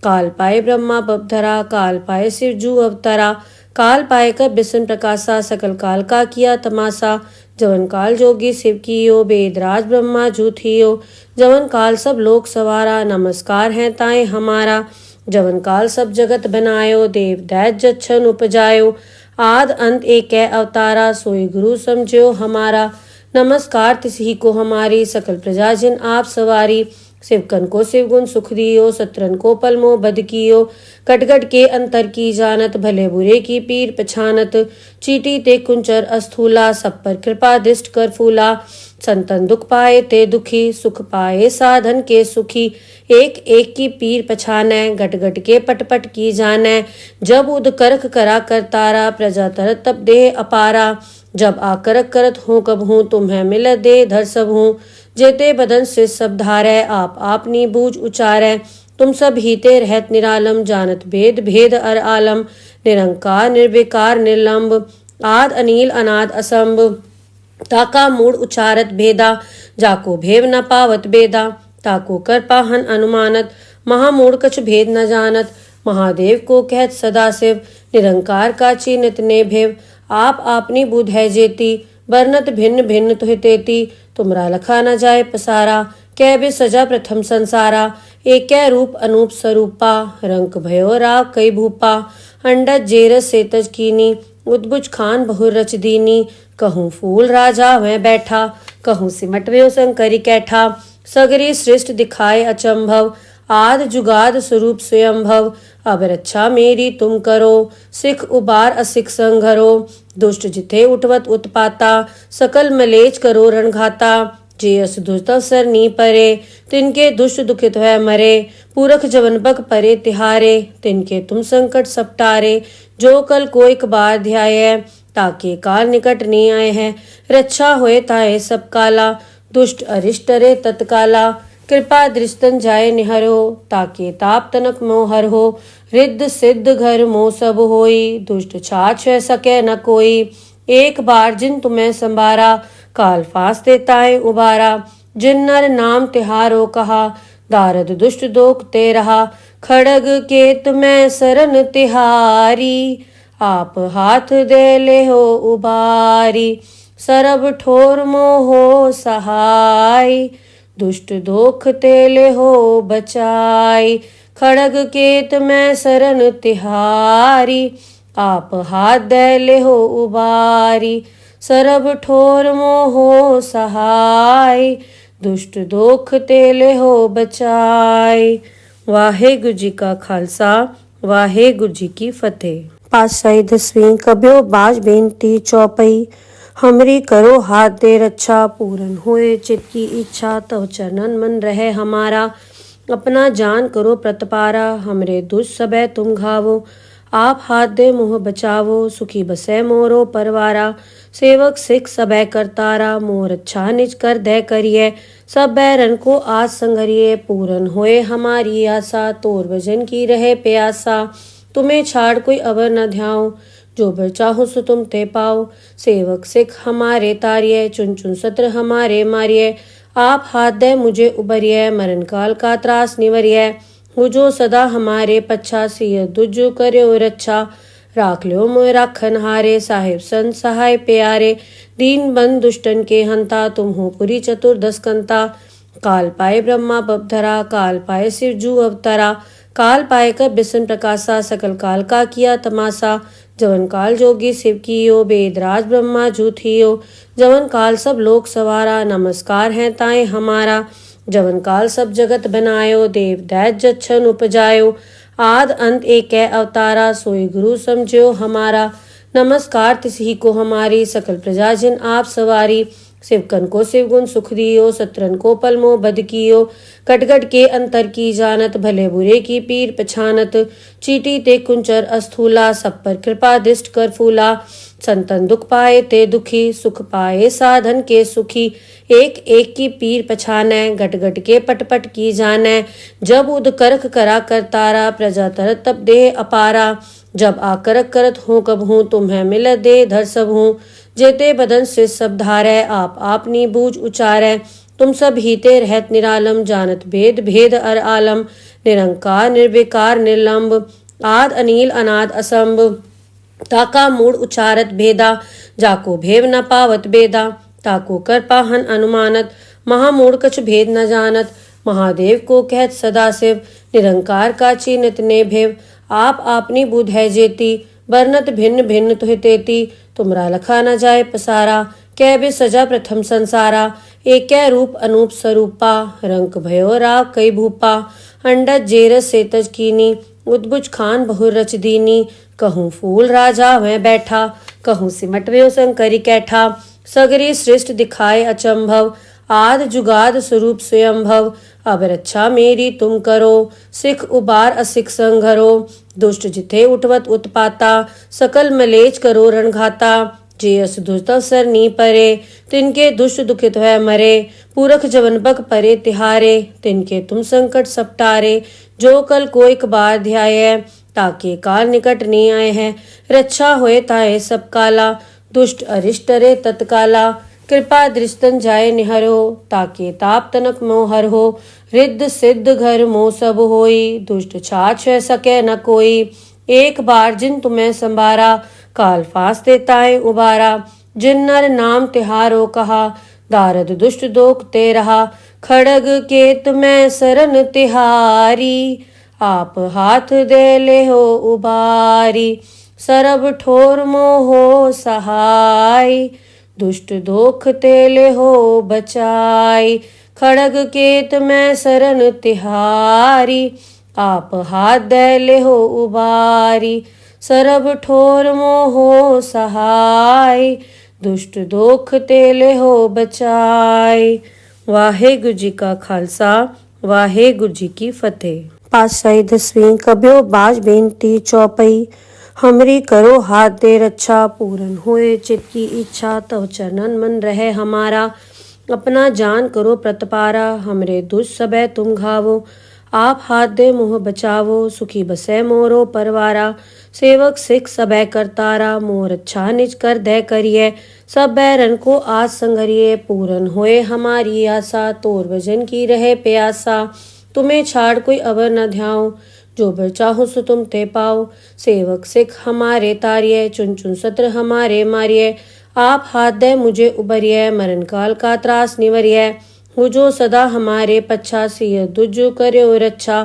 काल पाए ब्रह्मा बपधरा, काल पाए शिव जू अवतरा। काल पाए कर बिसन प्रकाशा, सकल काल का किया तमाशा। जवन काल जोगी शिव कियो, बेदराज ब्रह्मा जूथियो। जवन काल सब लोक सवारा, नमस्कार है ताए हमारा। जवन काल सब जगत बनायो, देव दैत जच्छन उपजायो। आद अंत एक अवतारा, सोई गुरु समझो हमारा। नमस्कार तिसही को हमारी, सकल प्रजा जिन आप सवारी। शिवकन को शिवगुण सुख दियो, सत्रन को पलमो बद कियो। कटगट के अंतर की जानत, भले बुरे की पीर पछानत। चीटी ते कुंचर अस्थूला, सब पर कृपा दृष्ट कर फूला। संतन दुख पाए ते दुखी, सुख पाए साधन के सुखी। एक एक की पीर पछानै, गट गट के पट पट की जानै। जब उद करख करा करतारा, प्रजा तरत तब देह अपारा। जब आकरक करत हूँ कब हूँ, तुम्हें मिल दे धर सब हूँ। जेते बदन से सब धारै, आप आपनी बूझ उचारै। तुम सब हीते रहत निरालम, जानत भेद भेद अर आलम। निरंकार निर्विकार निर्लंब, आद अनील अनाद असंभ। ताका मूड उचारत भेदा, जाको भेव न पावत बेदा। ताको कर पाहन अनुमानत, महामूढ़ कछ भेद न जानत। महादेव को कहत सदा शिव, निरंकार का चीनित ने भेव। आप आपनी बुध है जेती, बरनत भिन्न भिन्न तुहि तेती। तुमरा लखा न जाए पसारा, कै बे सजा प्रथम संसारा। एकै रूप अनूप स्वरूपा, रंक भयो राव कई भूपा। अंडज जेरस सेतज कीनी, उद्भुज खान बहुर रच दीनी। कहूँ फूल राजा वह बैठा, कहूँ सिमट व्यो शंकरी कैठा। सगरी सृष्ट दिखाए अचंभव, आद जुगाद स्वरूप स्वयंभव। अब रक्षा मेरी तुम करो, सिख उबार असिख संघरो। दुष्ट जिथे उठवत उत्पाता, सकल मलेच करो रणघाता। जे अस दुष्ट अवसर नी परे, तिनके दुष्ट दुखित है मरे। पूरख जवन बग परे तिहारे, तिनके तुम संकट सपटारे। जो कल कोई कबार ध्याय, ताके काल निकट नी आए हैं। रक्षा होए ताए सब काला, दुष्ट अरिष्ट रे तत्काला। कृपा दृष्टन जाय निहरो, ताके ताप तनक मोहर हो। रिद्ध सिद्ध घर मोह सब होई, दुष्ट छाछ सके न कोई। एक बार जिन तुम्हें संबारा, काल फास देताए उबारा। जिन नर नाम तिहारो कहा, दारद दुष्ट दोख ते रहा। खड़ग केत मैं सरन तिहारी, आप हाथ दे ले हो उबारी। सरब ठोर मोहो सहाय, दुष्ट दोख तेले हो बचाई। खड़ग केत मैं सरन तिहारी, आप हाथ दे ले हो उबारी। सरब ठोर मोहो सहाय, दुष्ट दोख तेले हो बचाई। वाहेगुरु जी का खालसा, वाहेगुरु जी की फतेह। पातशाही दसवीं कबियो बाज बेनती चौपई, हमरी करो हाथ दे रक्षा, पूरन होए चित की इच्छा, तव चरणन मन रहे हमारा। अपना जान करो प्रतपारा, हमरे दुष्ट सबे तुम घावो। आप हाथ दे मोह बचावो, सुखी बसे मोरो परवारा। सेवक सिख सबे करतारा, मोर अच्छा निज कर दे करिए। सब बैरन को आज संगरिए, पूरन होए हमारी आशा, तोर भजन की रहे प्यासा। तुम्हें छाड़ कोई अवर न ध्याओ, जो बर चाहो सो तुम ते पाओ। सेवक सिख हमारे तारिये, चुन चुन सत्र हमारे मारिये। आप हाथ दे मुझे उबरिये, मरण काल का त्रास निवरिये। हो जो सदा हमारे पच्छा, सिय दुजु कर्यो रक्षा। राख ल्यो मोय राखन हारे, साहिब संत सहाय प्यारे। दीन बंद दुष्टन के हंता, तुम हो पुरी चतुर्दश कंता। काल पाए ब्रह्मा बपधरा, काल पाए शिव जू अवतरा। काल पाए कर बिसन प्रकाशा, सकल काल का किया तमाशा। जवन काल जोगी शिव कियो, बेदराज ब्रह्मा जू थियो। जवन काल सब लोक सवारा, नमस्कार है ताए हमारा। जवन काल सब जगत बनायो, देव दैत जच्छन उपजायो। आद अंत एक अवतारा, सोई गुरु समझो हमारा। नमस्कार तिसही को हमारी, सकल प्रजा जिन आप सवारी। शिवकन को शिवगुण सुख दियो, सत्रन को पलमो बद कियो। कटगट के अंतर की जानत, भले बुरे की पीर पछानत। चीटी ते कुंचर अस्थूला, सब पर कृपा दिष्ट कर फूला। संतन दुख पाए ते दुखी, सुख पाए साधन के सुखी। एक एक की पीर पछानै, गट गट के पट पट की जानै। जब उद करख करा करतारा, प्रजा तरत तब देह अपारा। जब आकरक करत हूँ कब हूँ, तुम्हें मिल दे धर सब हूँ। जेते बदन से सब धारै, आप आपनी बूझ उचारै। तुम सब हीते रहत निरालम, जानत भेद भेद अर आलम। निरंकार निर्विकार निर्लंब, आद अनील अनाद असंभ। ताका मूड उचारत भेदा, जाको भेव न पावत बेदा। ताको कर पाहन अनुमानत, महामूढ़ कछ भेद न जानत। महादेव को कहत सदाशिव, निरंकार का चीनत ने भेव। आप आपनी बुध है जेती, बरनत भिन्न भिन्न तुहि तेती। तुमरा लखा न जाए पसारा, कै बे सजा प्रथम संसारा। एक रूप अनूप स्वरूपा, रंक भयो राव कई भूपा। अंडज जेरस सेतज कीनी, उद्भुज खान बहुर रच दीनी। कहूँ फूल राजा वह बैठा, कहूँ सिमट व्यो शंकरी कैठा। सगरी सृष्ट दिखाए अचंभव, आद जुगाद स्वरूप स्वयंभव। अब रक्षा मेरी तुम करो, सिख उबार असिख संघरो। दुष्ट जिथे उठवत उत्पाता, सकल मलेच करो रणघाता। जे अस दुष्ट अवसर नी परे, तिनके दुष्ट दुखित है मरे। पूरख जवन बक परे तिहारे, तिनके तुम संकट सपटारे। जो कल को एक बार ध्याय, ताके काल निकट नहीं आए हैं। रक्षा होए ताए सब काला, दुष्ट अरिष्ट रे तत्काला। कृपा दृष्टन जाए निहरो, ताके ताप तनक मोहर हो। रिद्ध सिद्ध घर मोह सब होई, दुष्ट छाछ सके न कोई। एक बार जिन तुम्हें संभारा, काल फास देताए उबारा। जिन नर नाम तिहारो कहा, दारद दुष्ट दोख ते रहा। खड़ग केत मैं सरन तिहारी, आप हाथ दे ले हो उबारी। सरब ठोर मोहो सहाय, दुष्ट दोख तेले हो बचाई। खड़ग केत मैं सरन तिहारी, आप हाथ दे ले हो उबारी। सरब ठोर मोहो सहाय, दुष्ट दोख तेले हो बचाई। वाहेगुरु जी का खालसा, वाहेगुरु जी की फतेह। पातशाही दसवीं कबियो बाज बेनती चौपई, हमरी करो हाथ दे रक्षा, पूरन होए चित की इच्छा। तव चरणन मन रहे हमारा, अपना जान करो प्रतपारा। हमरे दुष्ट सबे तुम घावो, आप हाथ दे मोह बचावो। सुखी बसे मोरो परवारा, सेवक सिख सबे करतारा। मोर अच्छा निज कर दे करिए, सब बैरन को आज संगरिए। पूरन होए हमारी आशा, तोर भजन की रहे प्यासा। तुम्हें छाड़ कोई अवर न ध्याओ, जो बर चाहो सो तुम ते पाओ। सेवक सिख हमारे तारिये, चुन चुन सत्र हमारे मारिये। आप हाथ दे मुझे उबरिये, मरण काल का त्रास निवरिये। हो जो सदा हमारे पच्छा, सिय दुज कर्यो रच्छा।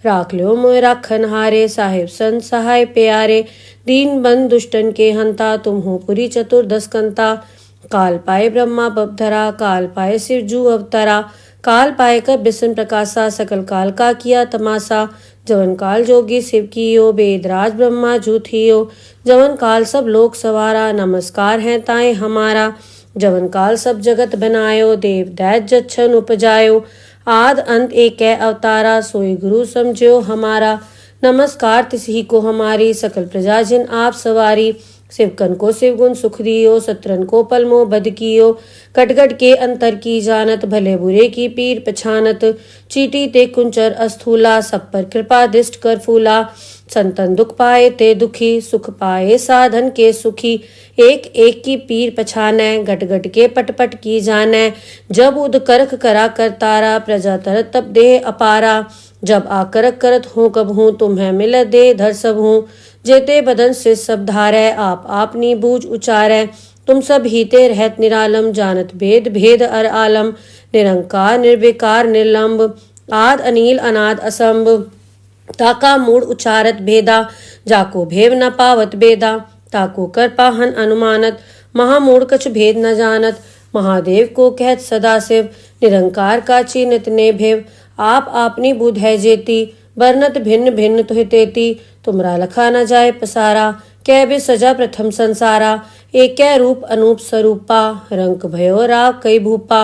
राख ल्यो मोय राखन हारे, साहिब संत सहाय प्यारे। दीन बंद दुष्टन के हंता, तुम हो पुरी चतुर्दश कंता। काल पाए ब्रह्मा बपधरा, काल पाए शिव जू अवतरा। काल पाए कर बिसन प्रकाशा, सकल काल का किया तमाशा। जवन काल जोगी शिव कियो, बेदराज ब्रह्मा जू थियो। जवन काल सब लोक सवारा, नमस्कार है ताए हमारा। जवन काल सब जगत बनायो, देव दैत जच्छन उपजायो। आद अंत एक अवतारा, सोई गुरु समझो हमारा। नमस्कार तिसही को हमारी, सकल प्रजा जिन आप सवारी। शिवकन को शिवगुण सुख दियो, सत्रन को पलमो बद कियो। कटगट के अंतर की जानत, भले बुरे की पीर पछानत। चीटी ते कुंचर अस्थूला, सब पर कृपा दृष्ट कर फूला। संतन दुख पाए ते दुखी, सुख पाए साधन के सुखी। एक एक की पीर पछानै, गट गट के पट पट की जानै। जब उद करख करा कर तारा, प्रजा तरत तब देह अपारा। जब आकरक करत हूँ कब हूँ, तुम्हें मिल दे धर सब हूँ। जेते बदन से सब धारै, आप आपनी बूझ उचारै। तुम सब हीते रहत निरालम, जानत भेद भेद अर आलम। निरंकार निर्विकार निर्लंब, आद अनील अनाद असंभ। ताका मूड उचारत भेदा, जाको भेव न पावत बेदा। ताको कर पाहन अनुमानत, महामूड कछ भेद न जानत। महादेव को कहत सदा शिव, निरंकार का चीनत ने भेव। आप आपनी बुध है जेती, बरनत भिन्न भिन्न तुहि तेती। तुमरा लखा न जाए पसारा, कै बे सजा प्रथम संसारा। एक रूप अनूप स्वरूपा, रंक भयो राव कई भूपा।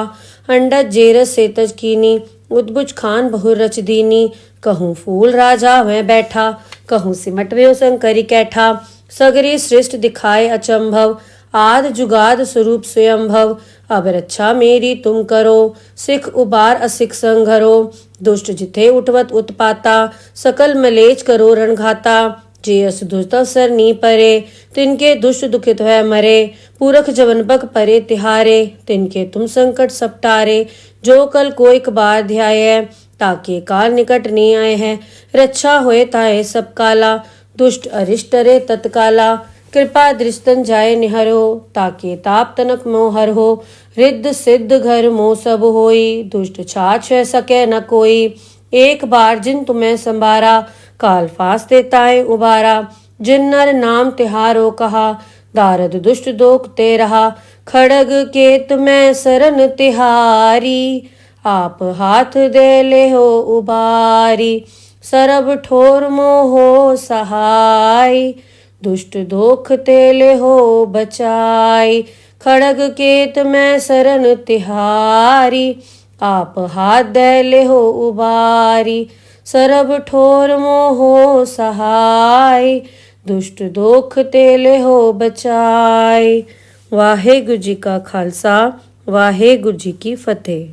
अंडज जेरस सेतज कीनी, उद्भुज खान बहुर रच दीनी। कहूँ फूल राजा वह बैठा, कहूँ सिमट व्यो शंकरी कैठा। सगरी सृष्ट दिखाए अचंभव, आद जुगाद स्वरूप स्वयंभव। अब रक्षा मेरी तुम करो, सिख उबार असिख संघरो। दुष्ट जिथे उठवत उत्पाता, सकल मलेच करो रणघाता। जे अस दुष्ट अवसर नी परे, तिनके दुष्ट दुखित है मरे। पूरख जवन बक परे तिहारे, तिनके तुम संकट सपटारे। जो कल को एक बार ध्याय, ताके काल निकट नहीं आए हैं। रक्षा होए ताए सब काला, दुष्ट अरिष्ट रे तत्काला। कृपा दृष्टन जाए निहरो, ताके ताप तनक मोहर हो। रिद्ध सिद्ध घर मोह सब होई, दुष्ट छाछ सके न कोई। एक बार जिन तुम्हें संभारा, काल फास देताए उबारा। जिन नर नाम तिहारो कहा, दारद दुष्ट दोख ते रहा। खड़ग केत में सरन तिहारी, आप हाथ दे ले हो उबारी। सरब ठोर मोहो सहाय, दुष्ट दोख तेले हो बचाई। खड़ग केत में सरन तिहारी, आप हाथ दे ले हो उबारी। सरब ठोर मोहो सहाय, दुष्ट दोख तेले हो बचाई। वाहेगुरु जी का खालसा, वाहेगुरु जी की फतेह।